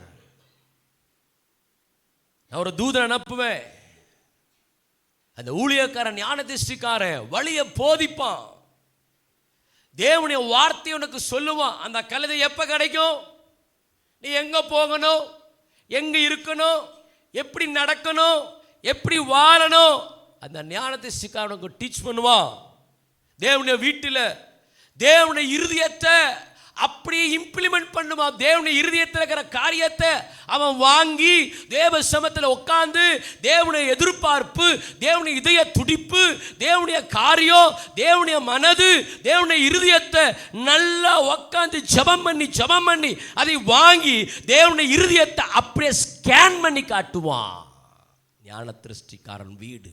நான் ஒரு தூதனை அனுப்புவேன். அந்த ஊழியக்காரன் ஞான திருஷ்டிக்காரன் வழியை போதிப்பான், தேவனுடைய வார்த்தை உனக்கு சொல்லுவான். அந்த கழுதை எப்ப கிடைக்கும், நீ எங்க போகணும், எங்க இருக்கணும், எப்படி நடக்கணும், எப்படி வாழணும், அந்த ஞான திருஷ்டிக்காரன் உனக்கு டீச் பண்ணுவான். தேவனுடைய வீட்டில் தேவனுடைய இருதயத்தை அப்படியே இம்ப்ளிமெண்ட் பண்ணுமா. தேவனுடைய இருதயத்தில் இருக்கிற காரியத்தை அவன் வாங்கி தேவ சமத்தில் உட்கார்ந்து தேவனுடைய எதிர்பார்ப்பு, தேவனுடைய இதய துடிப்பு, தேவனுடைய காரியம், தேவனுடைய மனது, தேவனுடைய இருதயத்தை நல்லா உட்கார்ந்து ஜெபம் பண்ணி அதை வாங்கி தேவனுடைய இருதயத்தை அப்படியே ஸ்கேன் பண்ணி காட்டுவான். ஞான திருஷ்டிக்காரன் வீடு.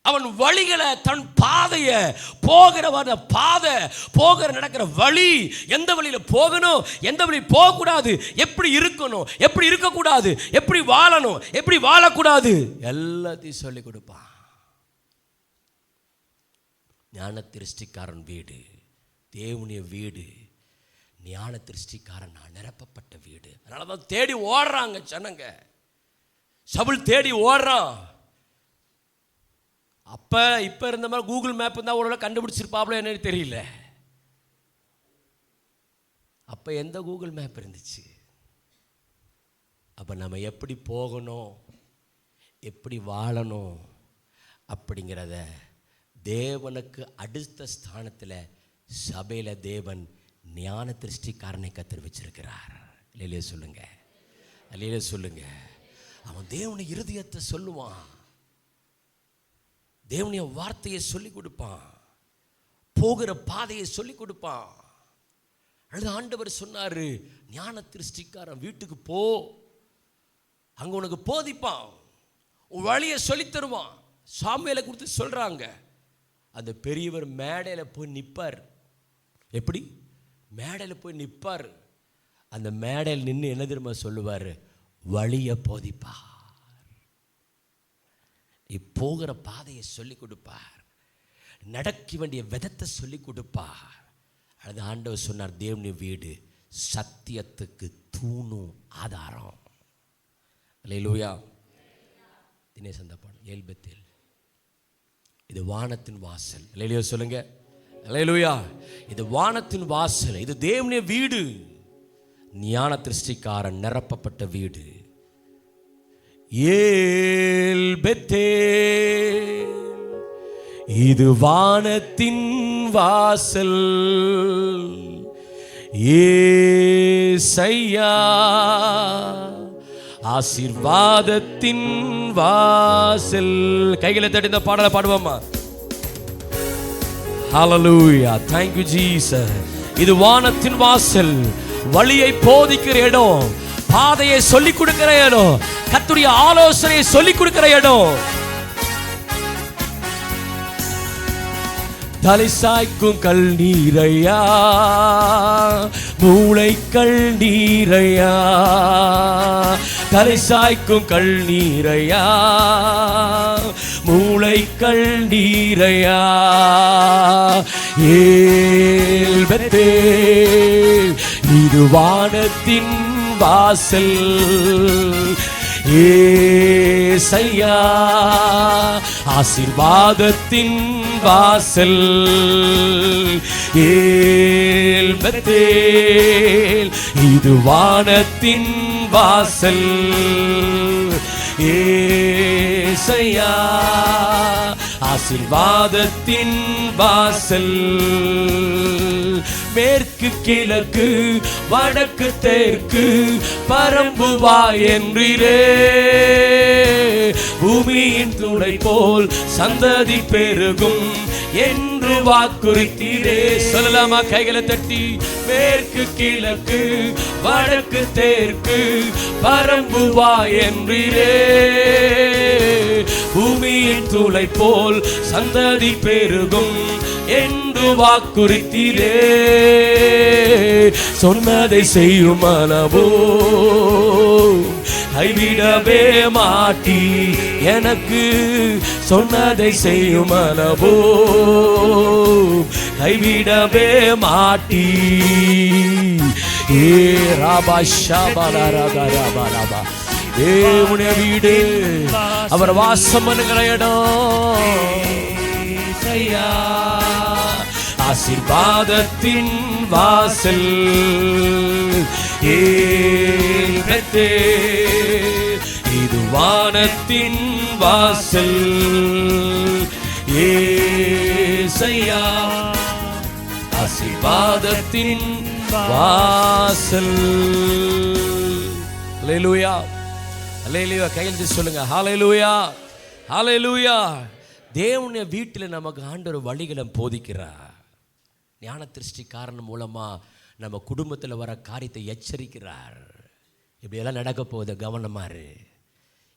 அவன் வழிகளை, தன் பாதையை, போகிற நடக்கிற வழி, எந்த வழியில போகணும், எந்த வழி போகக்கூடாது, எப்படி இருக்கணும், எப்படி இருக்கக்கூடாது, எப்படி வாழணும், எப்படி வாழக்கூடாது, எல்லாத்தையும் சொல்லிக் கொடுப்பான். ஞான திருஷ்டிக்காரன் வீடு, தேவனுடைய வீடு, ஞான திருஷ்டிக்காரன் நிரப்பப்பட்ட வீடு. அதனாலதான் தேடி ஓடுறாங்க ஜனங்க. சவுல் தேடி ஓடுறான். இப்ப இருந்த மாதிரி கூகுள் மேப் தான் ஒரு கண்டுபிடிச்சிருப்பாப்ல என்னன்னு தெரியல. அப்ப எந்த கூகுள் மேப் இருந்துச்சு? அப்ப நம்ம எப்படி போகணும், எப்படி வாழணும் அப்படிங்கிறத தேவனுக்கு அடுத்த ஸ்தானத்தில் சபையில தேவன் ஞான திருஷ்டிக்காரனை கத்தர் வச்சிருக்கிறார். இல்லையே சொல்லுங்க, இல்லையே சொல்லுங்க. அவன் தேவனுடைய இருதயத்தை சொல்லுவான், தேவனுடைய வார்த்தையை சொல்லிக் கொடுப்பான், போகிற பாதையை சொல்லிக் கொடுப்பான். அல்லது ஆண்டவர் சொன்னாரு, ஞான திருஷ்டிக்காரன் வீட்டுக்கு போ, அங்க உனக்கு போதிப்பான், உன் வழியை சொல்லி தருவான். சாமுவேலை கொடுத்து சொல்றாங்க. அந்த பெரியவர் மேடையில் போய் நிற்பார். எப்படி? மேடையில் போய் நிற்பார். அந்த மேடையில் நின்று என்ன தெரியுமா சொல்லுவார்? வழியை போதிப்பார், போகிற பாதையை சொல்லிக் கொடுப்பார், நடக்க வேண்டிய விதத்தை சொல்லிக் கொடுப்பார். அது ஆண்டவர் சொன்னார், தேவனுடைய வீடு சத்தியத்துக்கு தூணும் ஆதாரம். அல்லேலூயா. தினேஷ் அந்த பாடல் ஏல்பத்தில், இது வானத்தின் வாசல். அல்லேலூயா சொல்லுங்க. அல்லேலூயா. இது வானத்தின் வாசல், இது தேவனுடைய வீடு, ஞான திருஷ்டிக்காரன் நிரப்பப்பட்ட வீடு. ஏல் பெத்தேல், இது வானத்தின் வாசல், ஏசையா ஆசீர்வாதத்தின் வாசல். கைகளை தட்டி இந்த பாடலை பாடுவோமா? ஹல்லேலூயா, thank you Jesus. இது வானத்தின் வாசல், வழியை போதிக்கிற இடம், பாதையை சொல்லிக் கொடுக்கிற இடம், கர்த்தருடைய ஆலோசனையை சொல்லிக் கொடுக்கிற இடம். தலை சாய்க்கும் கல் நீரையா, மூளை கல் நீரையா, தலை சாய்க்கும் கல் நீரையா, மூளை கல் நீரையா. ஏல் பெத்தேல், இது வானத்தின் வாசல், ஏசையா ஆசீர்வாதத்தின் வாசல். ஏல் பெத்தேல், இது வானத்தின் வாசல், ஏசையா ஆசீர்வாதத்தின் வாசல். மேற்கு கிழக்கு வடக்கு தெற்கு பரம்புவாய் என்றீரே, பூமியின் துளை போல் சந்ததி பெருகும் என்று வாக்குறுத்தீரே. சொல்லலாமா? கைகளை தட்டி. மேற்கு கிழக்கு வடக்கு தெற்கு பரம்புவாய் என்றீரே, பூமியின் துளை போல் சந்ததி பெருகும் என்று வாக்குறுத்தீரே. சொன்னதை செய்யும் மனமோ கைவிடவே மாட்டி, எனக்கு சொன்னதை செய்யும் மனமோ கைவிடவே மாட்டீ. ஏ ராபா ஷாபாலா ராபா ராபா ராபா. தேவனுடைய வீடு, அவர் வாசம் பண்ணுகிற இடம். ஆசீர்வாதத்தின் வாசல் இது வானத்தின் வாசல். ஏசையா ஆசீர்வாதத்தின் வாசல். ஹல்லேலூயா ஹல்லேலூயா. கையெழுத்து சொல்லுங்க. ஹல்லேலூயா ஹல்லேலூயா. தேவனுடைய வீட்டில் நமக்கு ஆண்டவர் வழிகளை போதிக்கிறார். ஞான திருஷ்டி காரணம் மூலமா நம்ம குடும்பத்தில் வர காரியத்தை எச்சரிக்கிறார். இப்படியெல்லாம் நடக்க போகுது, கவனமா இரு.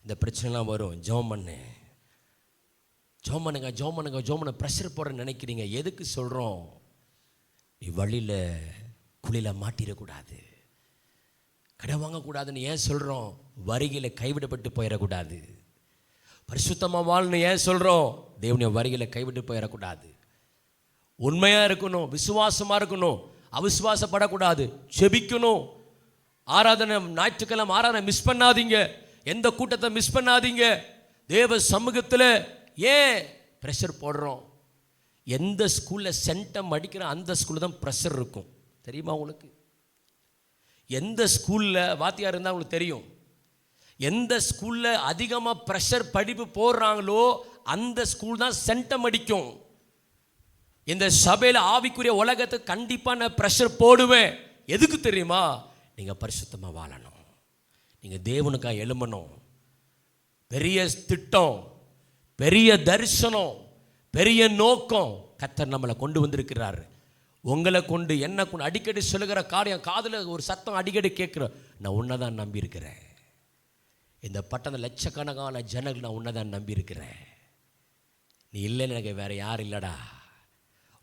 இந்த பிரச்சனைலாம் வரும், ஜெபம் பண்ணு, ஜெபம் பண்ணுங்க, ஜெபம் பண்ணுங்க, ஜெபம் பண்ண. ப்ரெஷர் போட நினைக்கிறீங்க. எதுக்கு சொல்கிறோம்? நீ வழியில் குழியில் மாட்டிடக்கூடாது, கடன் வாங்கக்கூடாதுன்னு ஏன் சொல்கிறோம்? வருகையில் கைவிடப்பட்டு போயிடக்கூடாது. பரிசுத்தமாக வாழணும் ஏன் சொல்கிறோம்? தேவனுடைய வருகையில் கைவிட்டு போயிடக்கூடாது. உண்மையாக இருக்கணும், விசுவாசமாக இருக்கணும், அவிசுவாசப்படக்கூடாது, செபிக்கணும். ஆராதனை, ஞாயிற்றுக்கிழமை ஆராதனை மிஸ் பண்ணாதீங்க, எந்த கூட்டத்தை மிஸ் பண்ணாதீங்க. தேவ சமூகத்தில் ஏன் ப்ரெஷர் போடுறோம்? எந்த ஸ்கூலில் சென்டம் அடிக்கிற அந்த ஸ்கூலில் தான் ப்ரெஷர் இருக்கும், தெரியுமா உங்களுக்கு? எந்த ஸ்கூலில் வாத்தியார் இருந்தால் உங்களுக்கு தெரியும். எந்த ஸ்கூலில் அதிகமாக ப்ரெஷர் படிப்பு போடுறாங்களோ அந்த ஸ்கூல் தான் சென்டம் அடிக்கும். இந்த சபையில் ஆவிக்குரிய உலகத்துக்கு கண்டிப்பாக நான் ப்ரெஷர் போடுவேன். எதுக்கு தெரியுமா? நீங்கள் பரிசுத்தமாக வாழணும், நீங்கள் தேவனுக்காக எழும்பணும். பெரிய திட்டம், பெரிய தரிசனம், பெரிய நோக்கம் கர்த்தர் நம்மளை கொண்டு வந்திருக்கிறார். உங்களை கொண்டு, என்ன கொண்டு அடிக்கடி சொல்லுகிற காரியம், காதில் ஒரு சத்தம் அடிக்கடி கேட்குற, நான் உன்னை தான் நம்பியிருக்கிறேன். இந்த பட்டண லட்சக்கணக்கான ஜனங்கள் நான் உன்னை தான் நம்பியிருக்கிறேன். நீ இல்லைன்னு எனக்கு வேறு யாரும் இல்லைடா.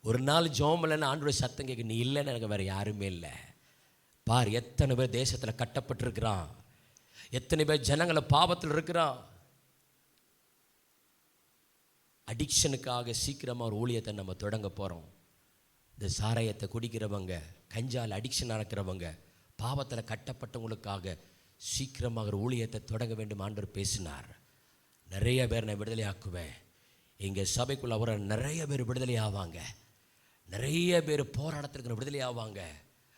ஒரு நாள் ஜெபம் இல்லைன்னு ஆண்டவருடைய சத்தம் கேட்க, நீ இல்லைன்னு எனக்கு வேறு யாருமே இல்லை. பார், எத்தனை பேர் தேசத்தில் கட்டப்பட்டிருக்கிறான், எத்தனை பேர் ஜனங்களை பாவத்தில் இருக்கிறான். அடிக்ஷனுக்காக சீக்கிரமாக ஒரு ஊழியத்தை நம்ம தொடங்க போகிறோம். இந்த சாராயத்தை குடிக்கிறவங்க, கஞ்சால் அடிக்ஷன் நடக்கிறவங்க, பாவத்தில் கட்டப்பட்டவங்களுக்காக சீக்கிரமாக ஒரு ஊழியத்தை தொடங்க வேண்டும் ஆண்டவர் பேசினார். நிறைய பேர் நான் விடுதலை ஆக்குவேன். எங்கள் சபைக்குள்ள வர நிறைய பேர் விடுதலை ஆவாங்க, நிறைய பேர் போராட்டத்திற்கு விடுதலை ஆவாங்க.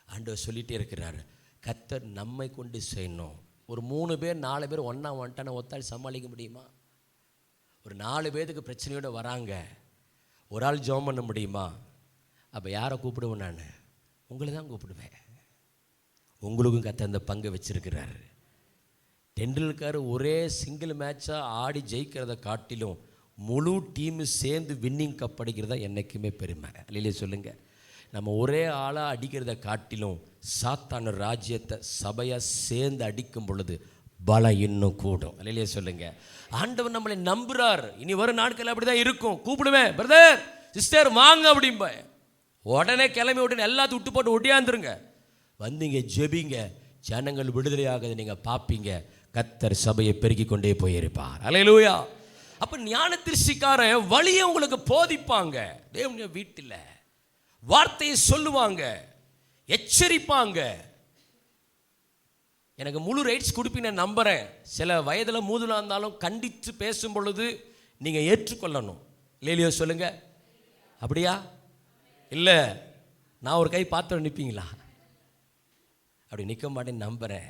ஆண்டவர் சொல்லிகிட்டே இருக்கிறார். கர்த்தர் நம்மை கொண்டு செய்யணும். ஒரு 3 பேர் 4 பேர் ஒன்றா வந்துட்டான ஒத்தாள் சமாளிக்க முடியுமா? ஒரு 4 பேருக்கு பிரச்சனையோடு வராங்க, ஒரு ஆள் ஜெபம் பண்ண முடியுமா? அப்போ யாரை கூப்பிடுவேன்? நான் உங்களை தான் கூப்பிடுவேன். உங்களுக்கும் கர்த்தர் அந்த பங்கு வச்சிருக்கிறார். டெண்டுல்கர் ஒரே சிங்கிள் மேட்சாக ஆடி ஜெயிக்கிறத காட்டிலும் முழு டீமு சேர்ந்து வின்னிங் கப் அடிக்கிறதா என்றைக்குமே பெருமை. இல்லையே சொல்லுங்கள். நம்ம ஒரே ஆளாக அடிக்கிறத காட்டிலும் சாத்தான ராஜ்யத்தை சபையாக சேர்ந்து அடிக்கும் பொழுது பலம் இன்னும் கூடும். இல்லையே சொல்லுங்கள். ஆண்டவர் நம்மளை நம்புகிறார். இனி வரும் நாட்கள் அப்படி தான் இருக்கும். கூப்பிடுவேன், பிரதர் சிஸ்டர் வாங்க அப்படிம்பேன். உடனே கிளம்பி உடனே எல்லாத்தையும் விட்டு போட்டு ஒட்டியாந்துருங்க, வந்தீங்க ஜெபிங்க, ஜனங்கள் விடுதலையாகுது நீங்கள் பார்ப்பீங்க. கர்த்தர் சபையை பெருக்கி கொண்டே போயிருப்பார். அல்லேலூயா. அப்போ ஞான திருஷ்டிக்காரன் வழியை உங்களுக்கு போதிப்பாங்க. தேவனுடைய வீட்டில் வார்த்தையை சொல்லுவாங்க, எச்சரிப்பாங்க. எனக்கு முழு ரைட்ஸ் கொடுப்பீங்க நம்புகிறேன். சில வயதில் மூதுலாக இருந்தாலும் கண்டித்து பேசும் பொழுது நீங்கள் ஏற்றுக்கொள்ளணும். இல்லையோ சொல்லுங்கள். அப்படியா? இல்லை, நான் ஒரு கை பார்த்து நிற்பீங்களா? அப்படி நிற்க மாட்டேன்னு நம்புகிறேன்.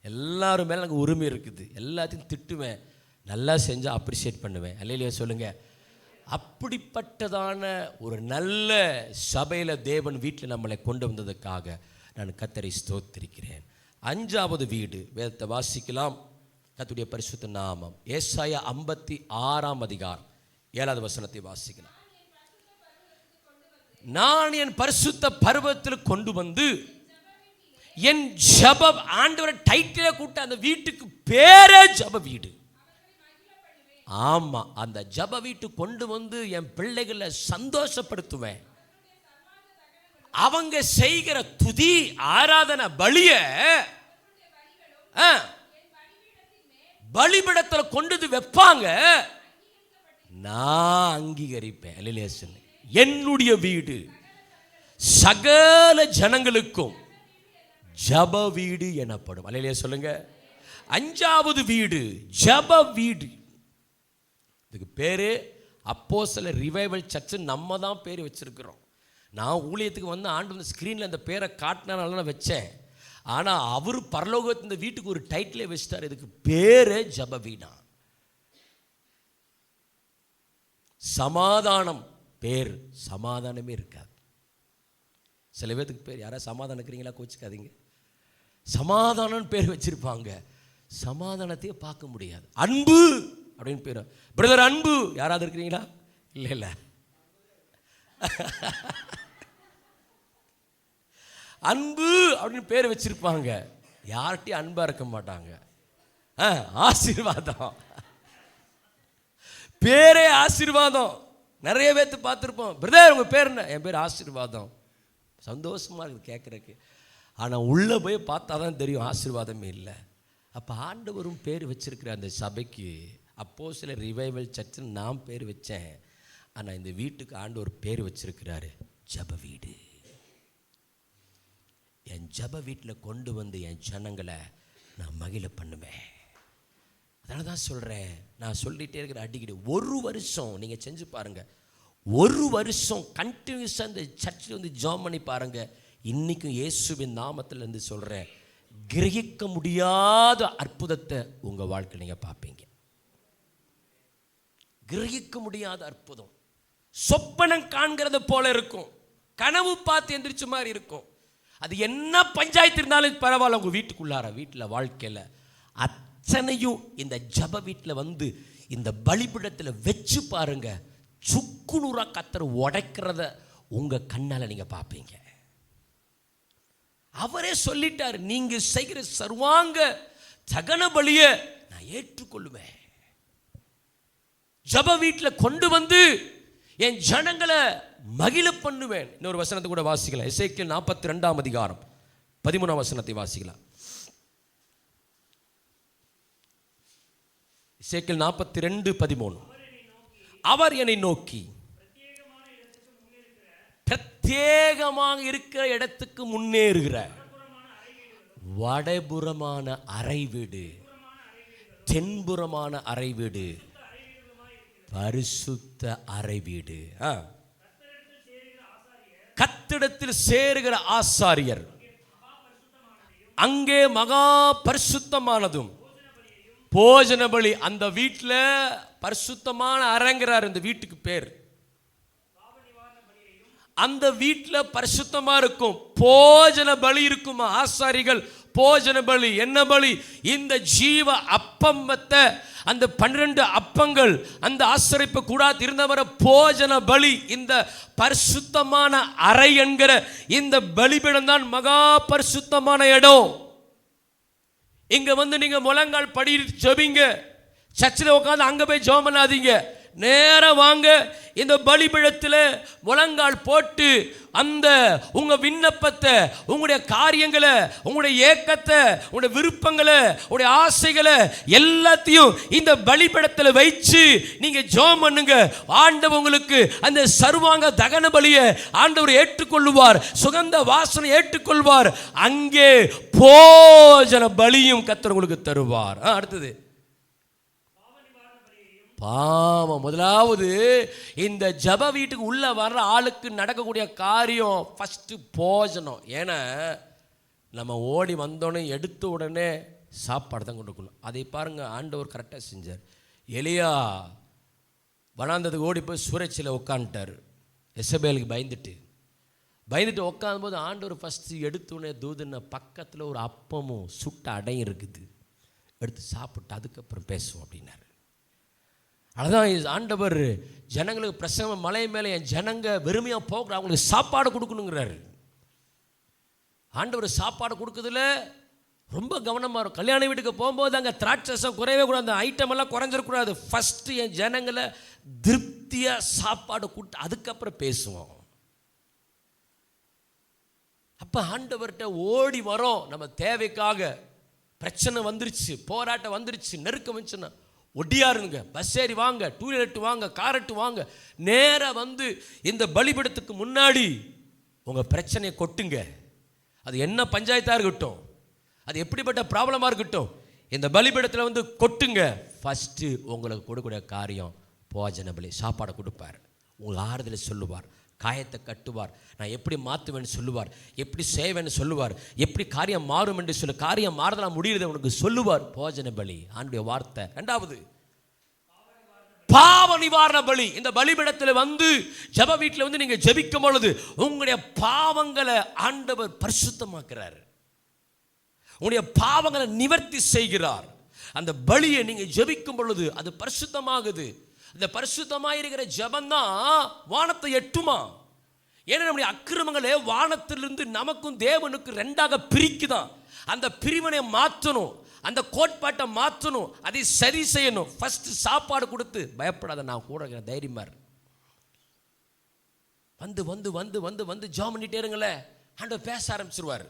எல்லாரும் மேலே எனக்கு உரிமை இருக்குது. எல்லாத்தையும் திட்டுவேன், நல்லா செஞ்சால் அப்ரிஷியேட் பண்ணுவேன். அல்லையா சொல்லுங்கள். அப்படிப்பட்டதான ஒரு நல்ல சபையில் தேவன் வீட்டில் நம்மளை கொண்டு வந்ததுக்காக நான் கர்த்தரை ஸ்தோத்திரிக்கிறேன். 5வது வீடு வேதத்தை வாசிக்கலாம். கர்த்தருடைய பரிசுத்த நாமம். ஏசாயா 56ஆம் அதிகாரம் 7வது வசனத்தை வாசிக்கலாம். நான் என் பரிசுத்த பர்வத்தில் கொண்டு வந்து என் ஜப, ஆண்டவரை டைட்டிலே கூட்ட அந்த வீட்டுக்கு பேரே ஜப வீடு. ஆமா, அந்த ஜப வீட்டு கொண்டு வந்து என் பிள்ளைகளை சந்தோஷப்படுத்துவேன். அவங்க செய்கிற துதி ஆராதனை பலிய பலிபீடத்தில் கொண்டு வைப்பாங்க. நான் அங்கீகரிப்பேன். என்னுடைய வீடு சகல ஜனங்களுக்கும் ஜப வீடு எனப்படும். அல்லேலூயா சொல்லுங்க. 5வது வீடு ஜப வீடு. இதுக்கு பேரு அப்போஸ்தலர் ரிவைவல் சர்ச். நம்ம தான் பேர் வச்சிருக்கிறோம். நான் ஊழியத்துக்கு வந்து ஆண்டு ஸ்க்ரீனில் அந்த பேரை காட்டினால நான் வச்சேன். ஆனால் அவர் பரலோகத்து இந்த வீட்டுக்கு ஒரு டைட்டிலே வச்சிட்டார். இதுக்கு பேரு ஜப வீடா. சமாதானம் பேர் சமாதானமே இருக்காது. சில பேருக்கு பேர் யாராவது சமாதானம் இருக்கிறீங்களா? கோச்சிக்காதீங்க. சமாதானம் பேர் வச்சிருப்பாங்க, சமாதானத்தையே பார்க்க முடியாது. அன்பு அப்படின்னு பேர். பிரதர் அன்பு யாராவது இருக்கிறீங்களா? இல்லை இல்லை. அன்பு அப்படின்னு பேர் வச்சிருப்பாங்க, யார்கிட்டையும் அன்பா இருக்க மாட்டாங்க. ஆசீர்வாதம் பேரே ஆசீர்வாதம். நிறைய பேர்த்து பார்த்துருப்போம். பிரதர் உங்கள் பேர் என்ன? என் பேர் ஆசீர்வாதம். சந்தோஷமா இருக்குது கேட்குறக்கு. ஆனால் உள்ளே போய் பார்த்தா தான் தெரியும் ஆசீர்வாதமே இல்லை. அப்போ ஆண்டவரும் பேர் வச்சிருக்கிற அந்த சபைக்கு அப்போஸ்தலர் ரிவைவல் சர்ச்சுன்னு நான் பேர் வச்சேன். ஆனால் இந்த வீட்டுக்கு ஆண்டவர் பேர் வச்சிருக்கிறாரு ஜப வீடு. என் ஜப வீட்டில் கொண்டு வந்து என் ஜனங்களை நான் மகிழ பண்ணுவேன். அதனால தான் சொல்கிறேன், நான் சொல்லிகிட்டே இருக்கிற அடிக்கடி 1 வருஷம் நீங்கள் செஞ்சு பாருங்கள். 1 வருஷம் கண்டினியூஸாக இந்த சர்ச்சில் வந்து ஜாம் பண்ணி பாருங்கள். இன்றைக்கும் இயேசுவின் நாமத்தில் இருந்து சொல்கிறேன், கிரகிக்க முடியாத அற்புதத்தை உங்கள் வாழ்க்கை நீங்கள் பார்ப்பீங்க. கிரகிக்க முடியாத அற்புதம். சொப்பனம் காண்கிறது போல இருக்கும், கனவு பார்த்து எந்திரிச்ச மாதிரி இருக்கும். அது என்ன பஞ்சாயத்து இருந்தாலும் பரவாயில்ல, உங்கள் வீட்டுக்குள்ளார வீட்டில் வாழ்க்கையில் அத்தனையும் இந்த ஜப வீட்டில் வந்து இந்த பலிபீடத்தில் வச்சு பாருங்க. சுக்குநூறா கத்தர் உடைக்கிறத உங்கள் கண்ணால் நீங்கள் பார்ப்பீங்க. அவரே சொல்லிட்டார், நீங்க செய்கிற சர்வாங்க தகன பலியை நான் ஏற்றுக்கொள்ளுவேன். ஜப வீட்டில் கொண்டு வந்து என் ஜனங்களை மகிழ பண்ணுவேன். இன்னொரு வசனத்தை கூட வாசிக்கலாம். எசேக்கியேல் 42ஆம் அதிகாரம் 13ஆம் வசனத்தை வாசிக்கலாம். எசேக்கியேல் 42:13. அவர் என்னை நோக்கி பிரத்யேகமாக இருக்கிற இடத்துக்கு முன்னேறுகிற வடபுறமான அறை வீடு, தென்புறமான அறை வீடு, பரிசுத்த அறை வீடு, கத்திடத்தில் சேருகிற ஆசாரியர், அங்கே மகா பரிசுத்தமானதும் போஜன பலி. அந்த வீட்டில் பரிசுத்தமான அறைங்கிறார் இந்த வீட்டுக்கு பேர். அந்த வீட்டில் பரிசுத்தமா இருக்கும், போஜன பலி இருக்குமா. ஆசாரிகள் போஜன பலி என்ன பலி? இந்த ஜீவ அப்பம்பத்தை, அந்த 12 அப்பங்கள் அந்த ஆசரிப்பு கூடாது இருந்தவர போஜன பலி. இந்த பரிசுத்தமான அறை என்கிற இந்த பலிபீடம் தான் மகா பரிசுத்தமான இடம். இங்க வந்து நீங்க முழங்கால் படி ஜெபிங்க. சர்ச்சில் உட்காந்து அங்க போய் ஜெபம் பண்ணாதீங்க. நேரா வாங்க, இந்த பலிபீடத்தில் முழங்கால் போட்டு அந்த உங்க விண்ணப்பத்தை, உங்களுடைய காரியங்களை, உங்களுடைய ஏக்கத்தை, உங்களுடைய விருப்பங்களை, உங்களுடைய ஆசைகளை எல்லாத்தையும் இந்த பலிபீடத்தில் வைச்சு நீங்க ஜெபம் பண்ணுங்க. ஆண்டவர் உங்களுக்கு அந்த சர்வாங்க தகன பலியை ஆண்டவர் ஏற்றுக்கொள்வார், சுகந்த வாசனை ஏற்றுக்கொள்வார். அங்கே போஜன பலியும் கர்த்தர் உங்களுக்கு தருவார். அடுத்தது பாவம். முதலாவது இந்த ஜப வீட்டுக்கு உள்ள வர்ற ஆளுக்கு நடக்கக்கூடிய காரியம் ஃபர்ஸ்ட் போஜனம். ஏன்னா நம்ம ஓடி வந்தோடனே எடுத்த உடனே சாப்பாடு தான் கொடுக்கணும். அதை பாருங்க, ஆண்டவர் கரெக்டாக செஞ்சார். எலியா வனாந்ததுக்கு ஓடி போய் சூரச்சில் உட்காந்துட்டார். எசபேலுக்கு பயந்துட்டு உட்காந்தும்போது ஆண்டவர் ஃபஸ்ட்டு எடுத்தோடனே தூதுன பக்கத்தில் ஒரு அப்பமும் சுட்ட அடையும் இருக்குது, எடுத்து சாப்பிட்டு அதுக்கப்புறம் பேசுவோம் அப்படின்னாரு. அதுதான் ஆண்டவர் ஜனங்களுக்கு பிரசவ மலை மேலே என் ஜனங்க வெறுமையாக போகிற அவங்களுக்கு சாப்பாடு கொடுக்கணுங்கிறாரு. ஆண்டவர் சாப்பாடு கொடுக்குறதுல ரொம்ப கவனமாக இருக்கும். கல்யாண வீட்டுக்கு போகும்போது அங்கே திராட்சரசம் குறையவே கூடாது, அந்த ஐட்டம் எல்லாம் குறைஞ்சிடக்கூடாது. ஃபஸ்ட்டு என் ஜனங்களை திருப்தியாக சாப்பாடு கொடுத்து அதுக்கப்புறம் பேசுவோம். அப்போ ஆண்டவர்கிட்ட ஓடி வரோம். நம்ம தேவைக்காக பிரச்சனை வந்துருச்சு, போராட்டம் வந்துருச்சு, நெருக்கம் வந்துச்சுன்னா ஒடியாருங்க, பஸ் ஏறி வாங்க, டூ வீலர் வாங்க, கார் வாங்க, நேராக வந்து இந்த பலிபீடத்துக்கு முன்னாடி உங்கள் பிரச்சனையை கொட்டுங்க. அது என்ன பஞ்சாயத்தாக இருக்கட்டும், அது எப்படிப்பட்ட ப்ராப்ளமாக இருக்கட்டும், இந்த பலிபீடத்தில் வந்து கொட்டுங்க. ஃபஸ்ட்டு உங்களுக்கு கொடுக்கக்கூடிய காரியம் போஜன பலி. சாப்பாடை கொடுப்பார், உங்களுக்கு ஆறுதலை சொல்லுவார், காயத்தை கட்டுவார், நான் எப்படி மாற்றுவேன்னு சொல்லுவார், எப்படி செய்வேன்னு சொல்லுவார், எப்படி காரியம் மாறும் என்று சொல்லு, காரியம் மாறுதலாம் முடியுறதை உனக்கு சொல்லுவார். போஜன பலி ஆண்டுடைய வார்த்தை. ரெண்டாவது பாவ நிவாரண பலி. இந்த பலிபீடத்தில் வந்து ஜெப வீட்டில் வந்து நீங்கள் ஜெபிக்கும் பொழுது உங்களுடைய பாவங்களை ஆண்டவர் பரிசுத்தமாக்குறார், உங்களுடைய பாவங்களை நிவர்த்தி செய்கிறார். அந்த பலியை நீங்கள் ஜெபிக்கும் பொழுது அது பரிசுத்தமாகுது. இந்த பரிசுத்தமாக இருக்கிற ஜெபந்தான் வானத்தை எட்டுமா. ஏன்னா நம்முடைய அக்கிரமங்களே வானத்திலிருந்து நமக்கும் தேவனுக்கு ரெண்டாக பிரிக்குதான். அந்த பிரிவினை மாற்றணும், அந்த கோட்பாட்டை மாற்றணும், அதை சரி செய்யணும். ஃபர்ஸ்ட் சாப்பாடு கொடுத்து, பயப்படாத நான் கூட தைரியமா வந்து வந்து வந்து வந்து வந்து ஜெபம் பண்ணிட்டே இருங்களே, ஆண்டவர் பேச ஆரம்பிச்சிருவார்.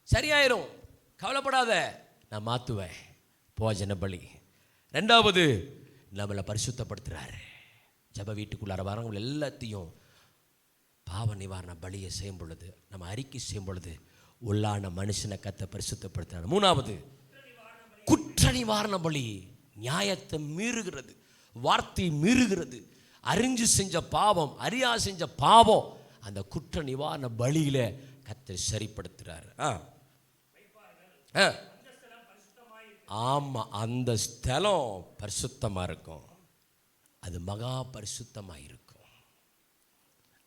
சரியாயிரும், கவலைப்படாத, நான் மாற்றுவேன். போஜன பலி. ரெண்டாவது நம்மளை பரிசுத்தப்படுத்துகிறாரு. ஜெப வீட்டுக்குள்ளார வரவங்க எல்லாத்தையும் பாவ நிவாரண பலியை செய்யும் பொழுது, நம்ம அறிக்கை செய்யும் பொழுது உள்ளான மனுஷனை கத்த பரிசுத்தப்படுத்துகிறார். மூணாவது குற்ற நிவாரண பலி. நியாயத்தை மீறுகிறது, வார்த்தை மீறுகிறது, அறிஞ்சு செஞ்ச பாவம், அறியா செஞ்ச பாவம், அந்த குற்ற நிவாரண பலியில கர்த்தர் சரிப்படுத்துறாரு. ஆமா, அந்த ஸ்தலம் பரிசுத்தமா இருக்கும், அது மகா பரிசுத்தமா இருக்கும்.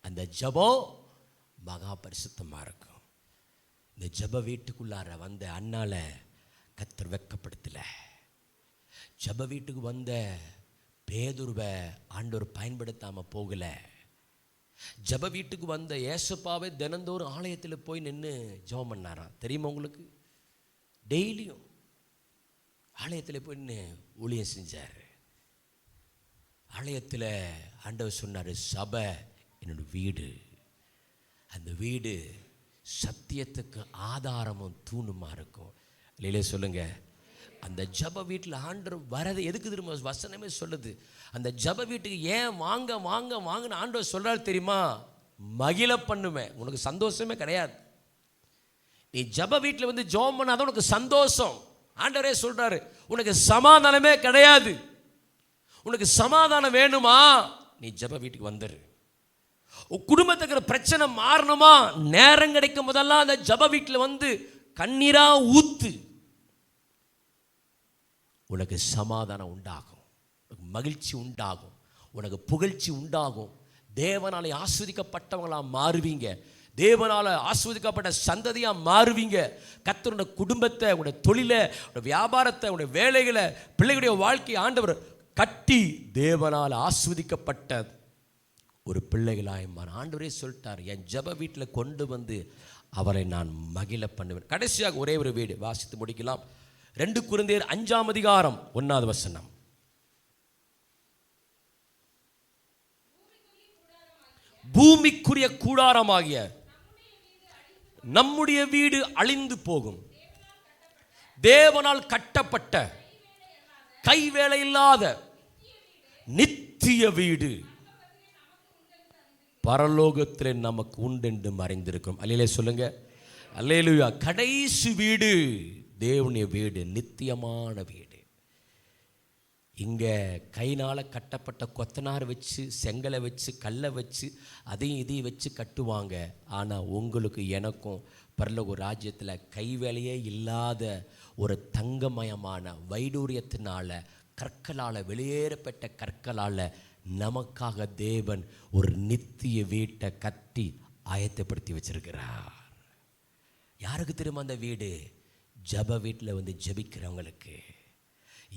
அந்த ஜெபம் மகா பரிசுத்தமா இருக்கும். இந்த ஜெப வீட்டுக்குள்ளார வந்த அண்ணால கர்த்தர் வெட்கப்படுத்தல. ஜெப வீட்டுக்கு வந்த பேதுருவை ஆண்டவர் பயன்படுத்தாம போகல. ஜெப வீட்டுக்கு வந்த ஏசப்பாவை தினந்தோறும் ஆலயத்தில் போய் நின்று ஜெபம் பண்ணாராம். தெரியுமா உங்களுக்கு? டெய்லியும் ஆலயத்தில் போய் நின்று ஊழியம் செஞ்சார். ஆலயத்தில் ஆண்டவர் சொன்னார், சபை என்னோட வீடு, அந்த வீடு சத்தியத்துக்கு ஆதாரமும் தூணுமா இருக்கும். இல்லையே சொல்லுங்க. அந்த ஜெப வீட்டில் ஆண்டவர் வரது எதுக்கு தெரியுமா? வசனமே சொல்லுது. அந்த ஜெப வீட்டுக்கு ஏன் வாங்க வாங்க வாங்கன்னு ஆண்டவர் சொல்றாரு தெரியுமா? மகிழ பண்ணுவேன். உனக்கு சந்தோஷமே கிடையாது. நீ ஜெப வீட்டில் வந்து ஜெபம் பண்ணாதான் உனக்கு சந்தோஷம். ஆண்டவரே சொல்றாரு, உனக்கு சமாதானமே கிடையாது. உனக்கு சமாதானம் வேணுமா? நீ ஜெப வீட்டுக்கு வந்துரு. உன் குடும்பத்துக்கு பிரச்சனை மாறணுமா? நேரம் கிடைக்கும் போதெல்லாம் அந்த ஜெப வீட்டில் வந்து கண்ணீரா ஊத்து. உனக்கு சமாதானம் உண்டாகும், உனக்கு மகிழ்ச்சி உண்டாகும், உனக்கு புகழ்ச்சி உண்டாகும். தேவனாலே ஆஸ்வதிக்கப்பட்டவங்களா மாறுவீங்க, தேவனால ஆஸ்வதிக்கப்பட்ட சந்ததியா மாறுவீங்க. கர்த்தருடைய குடும்பத்தை, உங்களுடைய தொழிலை, உங்களுடைய வியாபாரத்தை, உங்களுடைய வேலைகளை, பிள்ளைகளுடைய வாழ்க்கையை ஆண்டவர் கட்டி தேவனால் ஆஸ்வதிக்கப்பட்ட ஒரு பிள்ளைகளாய் மாற ஆண்டவரே சொல்லிட்டார். என் ஜெப வீட்டில் கொண்டு வந்து அவரை நான் மகிழ பண்ணுவேன். கடைசியாக ஒரே ஒரு வீடு வாசித்து முடிக்கலாம். 2 கொரிந்தியர் 5ஆம் அதிகாரம் 1வது வசனம். பூமிக்குரிய கூடாரமாகிய நம்முடைய வீடு அழிந்து போகும், தேவனால் கட்டப்பட்ட கைவேலை இல்லாத நித்திய வீடு பரலோகத்திலே நமக்கு உண்டென்று மறைந்திருக்கும். அல்லேலூயா சொல்லுங்க. அல்லேலூயா. கடைசி வீடு தேவனுடைய வீடு, நித்தியமான வீடு. இங்கே கைனால் கட்டப்பட்ட கொத்தனார் வச்சு, செங்கலை வச்சு, கல்லை வச்சு, அதையும் இதையும் வச்சு கட்டுவாங்க. ஆனால் உங்களுக்கு எனக்கும் பரலோக ராஜ்யத்தில் கைவேலையே இல்லாத ஒரு தங்கமயமான வைடூரியத்தினால, கற்களால், வெளியேறப்பட்ட கற்களால் நமக்காக தேவன் ஒரு நித்திய வீட்டை கட்டி ஆயத்தப்படுத்தி வச்சிருக்கிறார். யாருக்கு தெரியுமா அந்த வீடு? ஜெப வீட்டில் வந்து ஜெபிக்கிறவங்களுக்கு.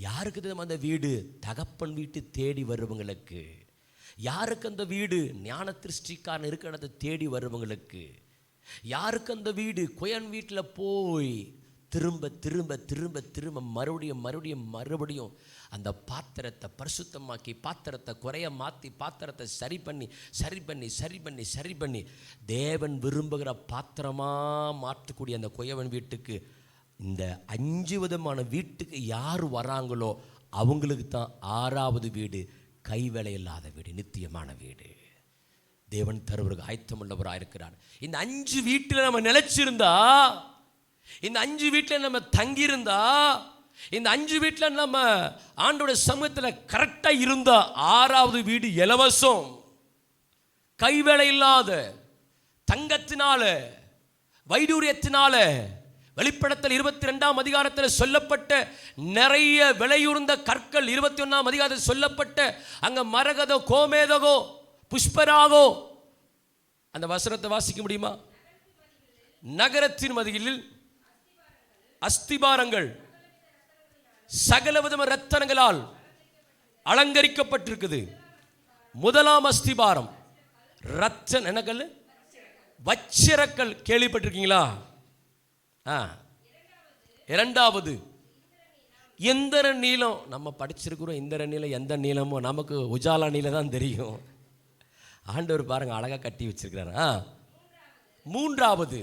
யாருக்கு தெரியுமா அந்த வீடு? தகப்பன் வீட்டு தேடி வருவங்களுக்கு. யாருக்கு அந்த வீடு? ஞான திருஷ்டிக்காரன் இருக்கிற இடத்தை தேடி வருவங்களுக்கு. யாருக்கு அந்த வீடு? குயன் வீட்டில் போய் திரும்ப திரும்ப திரும்ப திரும்ப மறுபடியும் மறுபடியும் மறுபடியும் அந்த பாத்திரத்தை பரிசுத்தமாக்கி, பாத்திரத்தை குறைய மாற்றி, பாத்திரத்தை சரி பண்ணி சரி பண்ணி சரி பண்ணி சரி பண்ணி தேவன் விரும்புகிற பாத்திரமாக மாற்றக்கூடிய அந்த குயவன் வீட்டுக்கு, இந்த 5 விதமான வீட்டுக்கு யார் வராங்களோ அவங்களுக்கு தான் 6வது வீடு கைவேலை இல்லாத வீடு, நித்தியமான வீடு. தேவன் தருவதற்கு ஆயத்தம் உள்ளவராக இருக்கிறார். இந்த 5 வீட்டில் நம்ம நிலைச்சிருந்தா, இந்த 5 வீட்டில் நம்ம தங்கியிருந்தா, இந்த 5 வீட்டில் நம்ம ஆண்டோட சமூகத்தில் கரெக்டாக இருந்தா, 6வது வீடு இலவசம், கைவேலை இல்லாத, தங்கத்தினால, வைடூரியத்தினால, வெளிப்படுத்தல் 22ஆம் அதிகாரத்தில் சொல்லப்பட்ட நிறைய விலையுறந்த கற்கள், 21ஆம் அதிகாரத்தில் சொல்லப்பட்ட அங்க மரகதோ, கோமேதகோ, புஷ்பராகோ, அந்த வசனத்தை வாசிக்க முடியுமா? நகரத்தின் மதியில் அஸ்திபாரங்கள் சகலவிதமான ரத்தனங்களால் அலங்கரிக்கப்பட்டிருக்குது. முதலாம் அஸ்திபாரம் ரத்தன என்னக்கல்? வச்சிரக்கல். கேள்விப்பட்டிருக்கீங்களா? இரண்டாவது இந்திர நீலம். நம்ம படிச்சிருக்கிறோம் இந்திர நீலம். எந்த நீளமோ நமக்கு உஜாலா நீலம் தான் தெரியும். ஆண்டவர் பாருங்க அழகா கட்டி வச்சிருக்கிறாரு. மூன்றாவது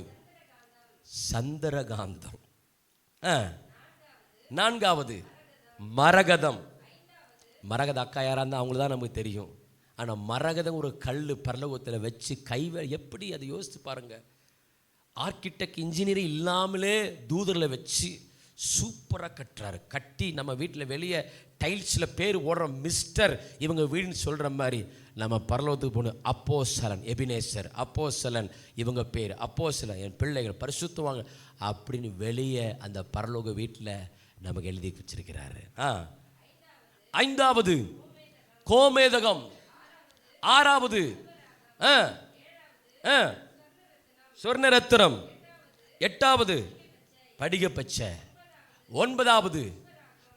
சந்திரகாந்தம். நான்காவது மரகதம். மரகத அக்கா யாரா இருந்தால் அவங்களுக்கு தான் நமக்கு தெரியும். ஆனால் மரகதம் ஒரு கல் பரலோகத்தில் வச்சு கைவேலை, எப்படி அதை யோசித்து பாருங்க. ஆர்கிடெக்ட் இன்ஜினியரிங் இல்லாமலே தூதரில் வச்சு சூப்பராக கட்டுறாரு. கட்டி நம்ம வீட்டில் வெளியே டைல்ஸில் பேர் ஓடுற மிஸ்டர் இவங்க வீடுன்னு சொல்கிற மாதிரி நம்ம பரலோகத்துக்கு போகணும். அப்போஸ்தலன் எபினேசர், அப்போஸ்தலன் இவங்க பேர், அப்போஸ்தலன் என் பிள்ளைகள் பரிசுத்தவாங்க அப்படின்னு வெளியே அந்த பரலோக வீட்டில் நமக்கு எழுதி வச்சிருக்கிறாரு. 5வது கோமேதகம். 6வது சொர்ணரத்தினம். 8வது படிக பச்சை. 9வது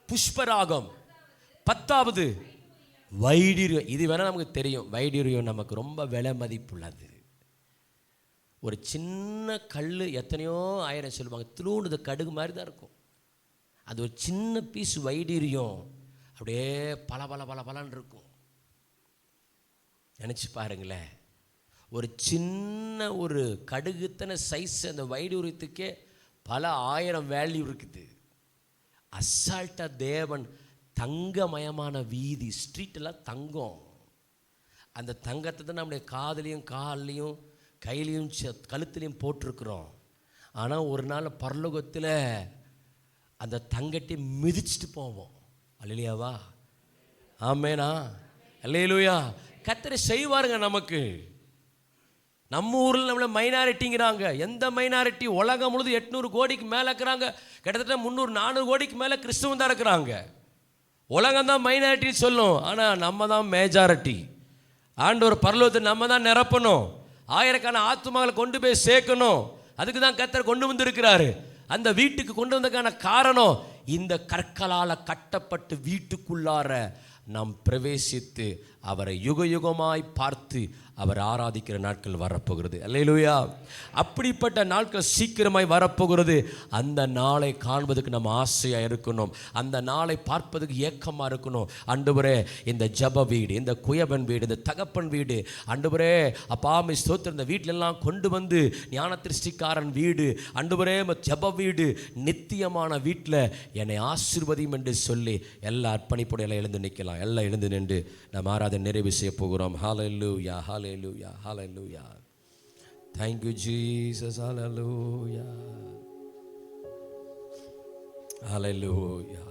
புஷ்பராகம். 10வது வைடூரியம். இது வேணால் நமக்கு தெரியும். வைடூரியம் நமக்கு ரொம்ப விலை மதிப்புள்ளது. ஒரு சின்ன கல் எத்தனையோ ஆயிரம் சொல்லுவாங்க. திருவுண்டு கடுகு மாதிரி தான் இருக்கும். அது ஒரு சின்ன பீஸ் வைடூரியம் அப்படியே பல பல பல பலன்னு இருக்கும். நினச்சி பாருங்களேன், ஒரு சின்ன ஒரு கடுகுத்தனை சைஸ் அந்த வைடூரியத்துக்கே பல ஆயிரம் வேல்யூ இருக்குது. அசால்ட்டாக தேவன் தங்கமயமான வீதி, ஸ்ட்ரீட்டெல்லாம் தங்கம். அந்த தங்கத்தை தான் நம்முடைய காதுலையும் கால்லையும் கையிலையும் கழுத்துலையும் போட்டிருக்கிறோம். ஆனால் ஒரு நாள் பரலோகத்தில் அந்த தங்கத்தை மிதிச்சுட்டு போவோம். அல்லேலூயாவா? ஆமேனா? அல்லேலூயா. கர்த்தர் செய்வாருங்க நமக்கு. நம்ம ஊரில் நம்மளை மைனாரிட்டிங்கிறாங்க. எந்த மைனாரிட்டி? உலகம் முழுது 800 கோடிக்கு மேலே இருக்கிறாங்க. கிட்டத்தட்ட 300-400 கோடிக்கு மேலே கிறிஸ்தவம் தான் இருக்கிறாங்க. உலகம் தான் மைனாரிட்டின்னு சொல்லும், ஆனால் நம்ம தான் மேஜாரிட்டி. ஆண்டவர் பரலோகத்தை நம்ம தான் நிரப்பணும். ஆயிரக்கான ஆத்துமாக்களை கொண்டு போய் சேர்க்கணும். அதுக்கு தான் கர்த்தர் கொண்டு வந்திருக்கிறாரு. அந்த வீட்டுக்கு கொண்டு வந்ததுக்கான காரணம், இந்த கற்களால் கட்டப்பட்டு வீட்டுக்குள்ளார நாம் பிரவேசித்து அவரை யுக யுகமாய் பார்த்து அவர் ஆராதிக்கிற நாட்கள் வரப்போகிறது. அல்லேலூயா. அப்படிப்பட்ட நாட்கள் சீக்கிரமாய் வரப்போகிறது. அந்த நாளை காண்பதுக்கு நம்ம ஆசையாக இருக்கணும். அந்த நாளை பார்ப்பதுக்கு ஏக்கமாக இருக்கணும். ஆண்டவரே, இந்த ஜப வீடு, இந்த குயவன் வீடு, இந்த தகப்பன் வீடு, ஆண்டவரே அப்பாமை ஸ்தோத்திரம், இந்த வீட்டிலெல்லாம் கொண்டு வந்து ஞான திருஷ்டிக்காரன் வீடு, ஆண்டவரே ஜப வீடு, நித்தியமான வீட்டில் என்னை ஆசீர்வதியும் என்று சொல்லி எல்லா அர்ப்பணிப்போடு எல்லாம் எழுந்து நிற்கலாம். எல்லாம் எழுந்து நின்று நம்ம ஆராதனை நிறைவு செய்ய போகிறோம். ஹல்லேலூயா, ஹல்லேலூயா, ஹல்லேலூயா. Thank you Jesus. Hallelujah. Hallelujah.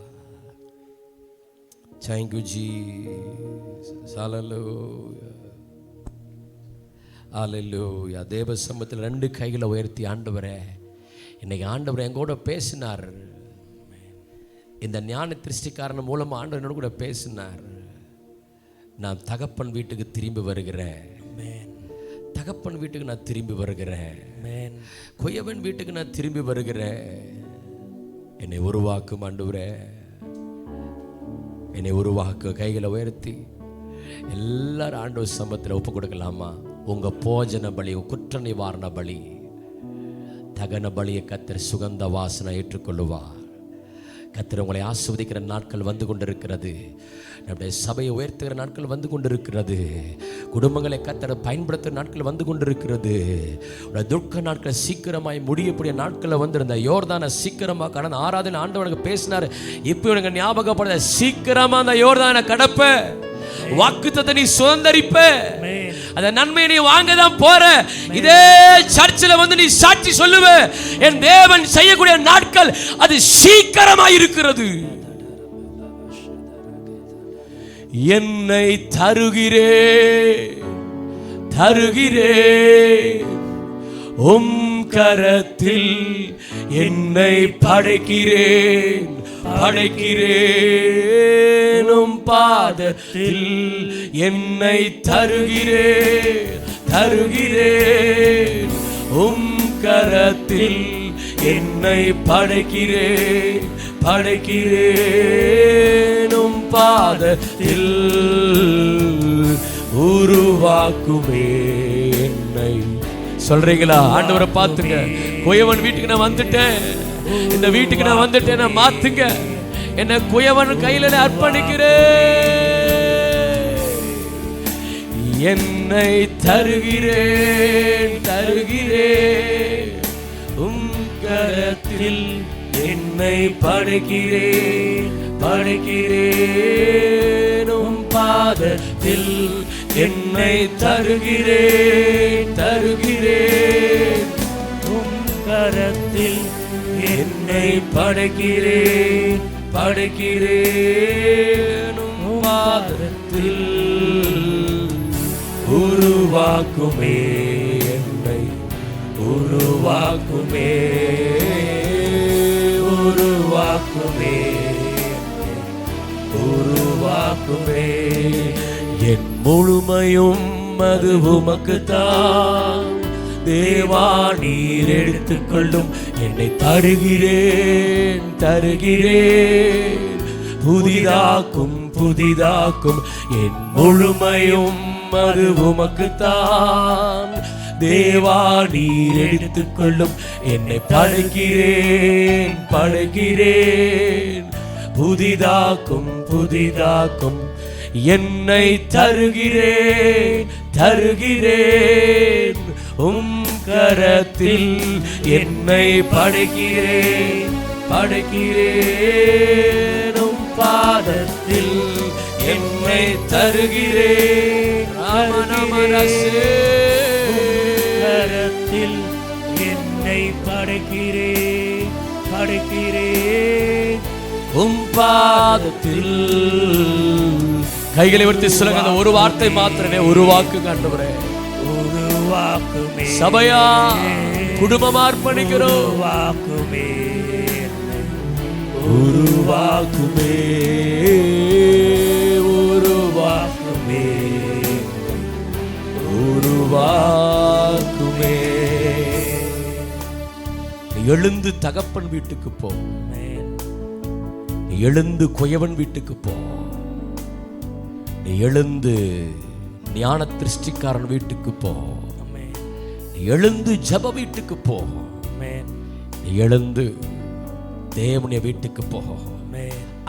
Thank you Jesus. Hallelujah. Hallelujah. தேவ சமூகத்தில் 2 கைகளை உயர்த்தி, ஆண்டவரே இன்னைக்கு ஆண்டவர் எங்கூட பேசினார். இந்த ஞான திருஷ்டிக்காரன் மூலமாக ஆண்டவர் என்னோட கூட பேசினார். நான் தகப்பன் வீட்டுக்கு திரும்பி வருகிறேன். தகப்பன் வீட்டுக்கு நான் திரும்பி வருகிறேன். குயவன் வீட்டுக்கு நான் திரும்பி வருகிறேன். என்னை உருவாக்கும் ஆண்டவரே, என்னை உருவாக்க. கைகளை உயர்த்தி எல்லாரும் ஆண்டவர் சமூகத்தில் ஒப்பு கொடுக்கலாமா? உங்கள் போஜன பலி, குற்ற நிவாரண பலி, தகன பலியை கர்த்தர் சுகந்த வாசனை ஏற்றுக்கொள்ளுவார். கர்த்தர் உங்களை ஆசீர்வதிக்கிற நாட்கள் வந்து கொண்டிருக்கிறது. நம்முடைய சபையை உயர்த்துகிற நாட்கள் வந்து கொண்டிருக்கிறது. குடும்பங்களை கர்த்தர் பயன்படுத்துகிற நாட்கள் வந்து கொண்டிருக்கிறது. துக்க நாட்கள் சீக்கிரமாய் முடியக்கூடிய நாட்களில் வந்திருந்த யோர்தானை சீக்கிரமாக கடந்த ஆராதனை ஆண்டவனுக்கு பேசினார். இப்போ எனக்கு ஞாபகப்படுத்த, சீக்கிரமாக அந்த யோர்தானை கடப்ப வாக்குத்தத்தத்தை நீ சுதந்தரிப்ப. அந்த நன்மையை நீ வாங்க தான் போற. இதே சர்ச்சில் வந்து நீ சாட்சி சொல்லுவ, என் தேவன் செய்யக்கூடிய நாட்கள் அது சீக்கிரமாய் இருக்கிறது. என்னை தருகிறேன் உம் கரத்தில், என்னை படைக்கிறேன் உம் பாதத்தில், என்னை தருகிறேன் உம் கரத்தில், என்னை படைக்கிறேன் உம் பாதத்தில், உருவாக்குமே என்னை. சொல்றீங்களா? ஆண்டவரை பார்த்துங்க. குயவன் வீட்டுக்கு நான் வந்துட்டேன், இந்த வீட்டுக்கு நான் வந்துட்டேன், நான் மாத்துங்க. என்ன குயவன் கையில அர்ப்பணிக்கிறேன். என்னை தருகிறேன் உம் கரத்தில், என்னை படைக்கிறேன் உம் பாதத்தில், என்னை தருகிறேன் உம் கரத்தில், என்னை படைக்கிறேன் உம் பாதத்தில், உருவாக்குமே என்னை, உருவாக்குமே என் முழுமையும் அது உமக்குத்தான் தேவா, நீர் எடுத்துக்கொள்ளும். என்னை தருகிறேன் புதிதாக்கும் என் முழுமையும் அது உமக்குத்தான் தேவா, நீர் எடுத்துக்கொள்ளும். என்னை படைக்கிறேன் புதிதாக்கும் என்னை தருகிறேன் உம் கரத்தில், என்னை படைக்கிறேன் உம் பாதத்தில், என்னை தருகிறேன் கரத்தில், என்னை படைக்கிறேன் உம் பாதத்தில். கைகளை உயர்த்தி சொல்லுங்க, அந்த ஒரு வார்த்தை மாத்திரமே, உருவாக்குங்க ஆண்டவரே. உருவாக்குமே சபையா, குடும்பமா அர்ப்பணிக்கிறோம். உருவாக்குமே எழுந்து தகப்பன் வீட்டுக்கு போ, நீ எழுந்து குயவன் வீட்டுக்கு போ, நீ எழுந்து ஞான திருஷ்டிக்காரன் வீட்டுக்கு போ, நீ எழுந்து ஜப வீட்டுக்கு போ, நீ எழுந்து தேவனுடைய வீட்டுக்கு போ.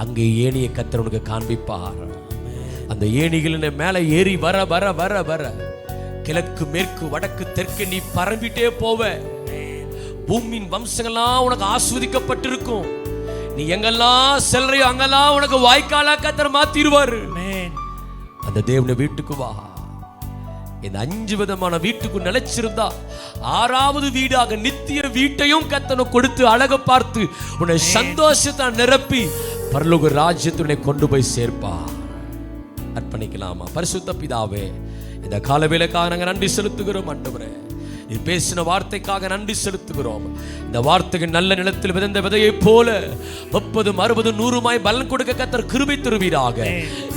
அங்கே ஏணிய கர்த்தர் உனக்கு காண்பிப்பார். அந்த ஏணிகளின் மேலே ஏறி வர வர வர வர கிழக்கு மேற்கு வடக்கு தெற்கு நீ பரம்பிட்டே போவ. பூமியின் வம்சங்கள்லாம் உனக்கு ஆஸ்வதிக்கப்பட்டிருக்கும். நீ எங்கெல்லாம் செல்றையோ அங்கெல்லாம் உனக்கு வாய்க்காலா கர்த்தர் மாத்திடுவாரு. அந்த தேவனுடைய வீட்டுக்கு வா. இந்த 5 விதமான வீட்டுக்கு நிலைச்சிருந்தா 6வது வீடாக நித்திய வீட்டையும் கர்த்தர் கொடுத்து அழக பார்த்து உன்னை சந்தோஷத்தை நிரப்பி பரலோக ராஜ்யத்துடைய கொண்டு போய் சேர்ப்பா. அர்ப்பணிக்கலாமா? பரிசுத்த பிதாவே, இந்த காலவேளைக்காக நாங்கள் நன்றி செலுத்துகிறோம் ஆண்டவரே. நீ பேசின வார்த்தைக்காக நன்றி செலுத்துகிறோம். இந்த வார்த்தைகள் நல்ல நிலத்தில் விதைந்த விதையை போல 30, 60, 100 பலன் கொடுக்க கர்த்தர் கிருபை தருவீராக.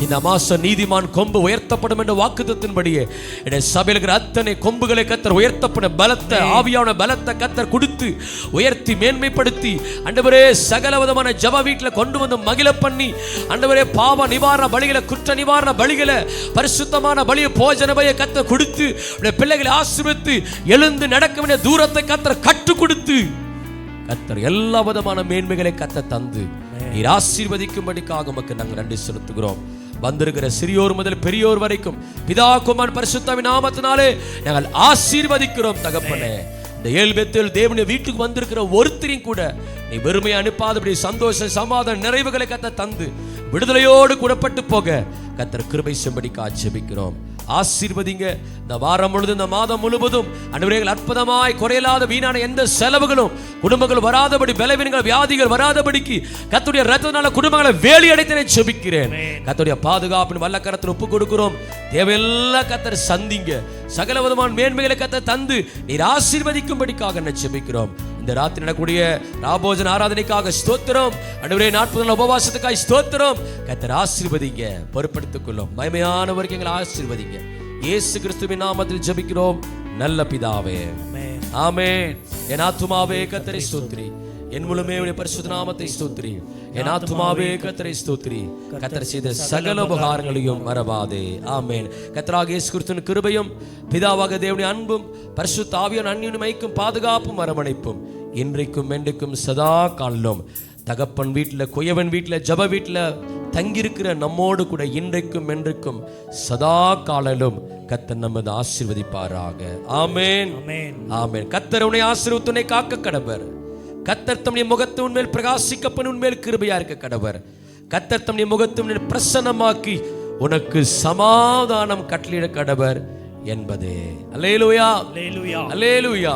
இந்த மாசம் நீதிமான் கொம்பு உயர்த்தப்படும் என்ற வாக்குத்தத்தின்படியே என்னுடைய சபையில் இருக்கிற அத்தனை கொம்புகளை கர்த்தர் உயர்த்தப்படும் பலத்தை, ஆவியான பலத்தை கர்த்தர் கொடுத்து உயர்த்தி மேன்மைப்படுத்தி ஆண்டவரே சகல விதமான ஜப வீட்டில் கொண்டு வந்து மகிழ பண்ணி ஆண்டவரே பாவ நிவாரண பலிகளை, குற்ற நிவாரண பலிகளை, பரிசுத்தமான பலியை, போஜன பலியை கர்த்தர் கொடுத்து பிள்ளைகளை ஆசீர்வதித்து எழுந்து நடக்க வேண்டிய தூரத்தை கர்த்தர் கற்றுக் கொடுத்து கர்த்தர் எல்லா விதமான மேன்மைகளை கர்த்தர் தந்து நீர் ஆசீர்வதிக்கும்படிக்காக உமக்கு நாங்கள் நன்றி செலுத்துகிறோம். வந்திருக்கிற சிறியோர் முதல் பெரியோர் வரைக்கும் பிதா குமாரன் பரிசுத்தவின் நாமத்தினாலே நாங்கள் ஆசீர்வதிக்கிறோம் தகப்பனே. இந்த ஏல்பெத்தேல் தேவனுடைய வீட்டுக்கு வந்திருக்கிற ஒருத்தரையும் கூட நீ வெறுமையை அனுப்பாதபடி சந்தோஷ சமாதான நிறைவுகளை கர்த்தர் தந்து விடுதலையோடு குணப்பட்டு போக கர்த்தர் கிருபை செய்யும்படிக்கு ஜெபிக்கிறோம். ஆசீர்வதிங்க. இந்த வாரம் முழுதும், இந்த மாதம் முழுவதும் ஆண்டவரே அற்புதமாய் குறையில்லாத வீணான எந்த செலவுகளும் குடும்பங்கள் வராதபடி, பலவீனங்கள் வியாதிகள் வராதபடிக்கு கர்த்தருடைய இரத்தத்தினால குடும்பங்களை வேலி அடைத்து ஜெபிக்கிறேன். கர்த்தருடைய பாதுகாப்பின் வல்ல கரத்தில் ஒப்பு கொடுக்கிறோம். தேவையெல்லாம் கர்த்தர் சந்திங்க. சகல விதமான மேன்மைகளை கர்த்தர் தந்து நீர் ஆசீர்வதிக்கும்படிக்காக ஜெபிக்கிறோம். இந்த ராத்திரி நடக்கூடிய ராபோஜன ஆராதனைக்காக ஸ்தோத்திரம். ஆண்டவரே 40 நாள் உபவாசத்துக்காக ஸ்தோத்திரம். கர்த்தர் ஆசீர்வதிங்க, பொறுப்படுத்திக் கொள்ளும். மகிமையானவருக்கு எங்களை ஆசீர்வதிங்க. இயேசு கிறிஸ்துவின் நாமத்தில் ஜெபிக்கிறோம் நல்ல பிதாவே, ஆமென். என் ஆத்துமாவே கர்த்தரை ஸ்தோத்திரி, என் முழுமே பரிசுத்த நாமத்தை ஸ்தோத்திரி. என் ஆத்துமாவே கர்த்தரை ஸ்தோத்திரி, கர்த்தர் செய்த சகல உபகாரங்களையும் மறவாதே. ஆமென். கர்த்தராகிய இயேசு கிறிஸ்துவின் கிருபையும் பிதாவாக தேவனுடைய அன்பும் பரிசுத்த ஆவியான அந்நியமைக்கும் பாதுகாப்பும் அரவணைப்பும் இன்றைக்கும் என்றைக்கும் சதா காலம் தகப்பன் வீட்டில், குயவன் வீட்டில், ஜப வீட்டில் தங்கியிருக்கிற நம்மோடு கூட இன்றைக்கும் என்றைக்கும் சதா காலம் கர்த்தர் நம்மை ஆசீர்வதிப்பாராக. ஆமென், ஆமென். கர்த்தர் உன்னை ஆசீர்வதித்து உன்னை காக்க கடவர். கர்த்தர் தம்முடைய முகத்தை உன்மேல் பிரகாசிக்கப்பன் உன்மேல் கிருபையா இருக்க கடவர். கர்த்தர் தம்முடைய முகத்தை உன்னை பிரசன்னமாக்கி உனக்கு சமாதானம் கட்டளையிட கடவர் என்பதே. அல்லேலூயா, அல்லேலூயா, அல்லேலூயா.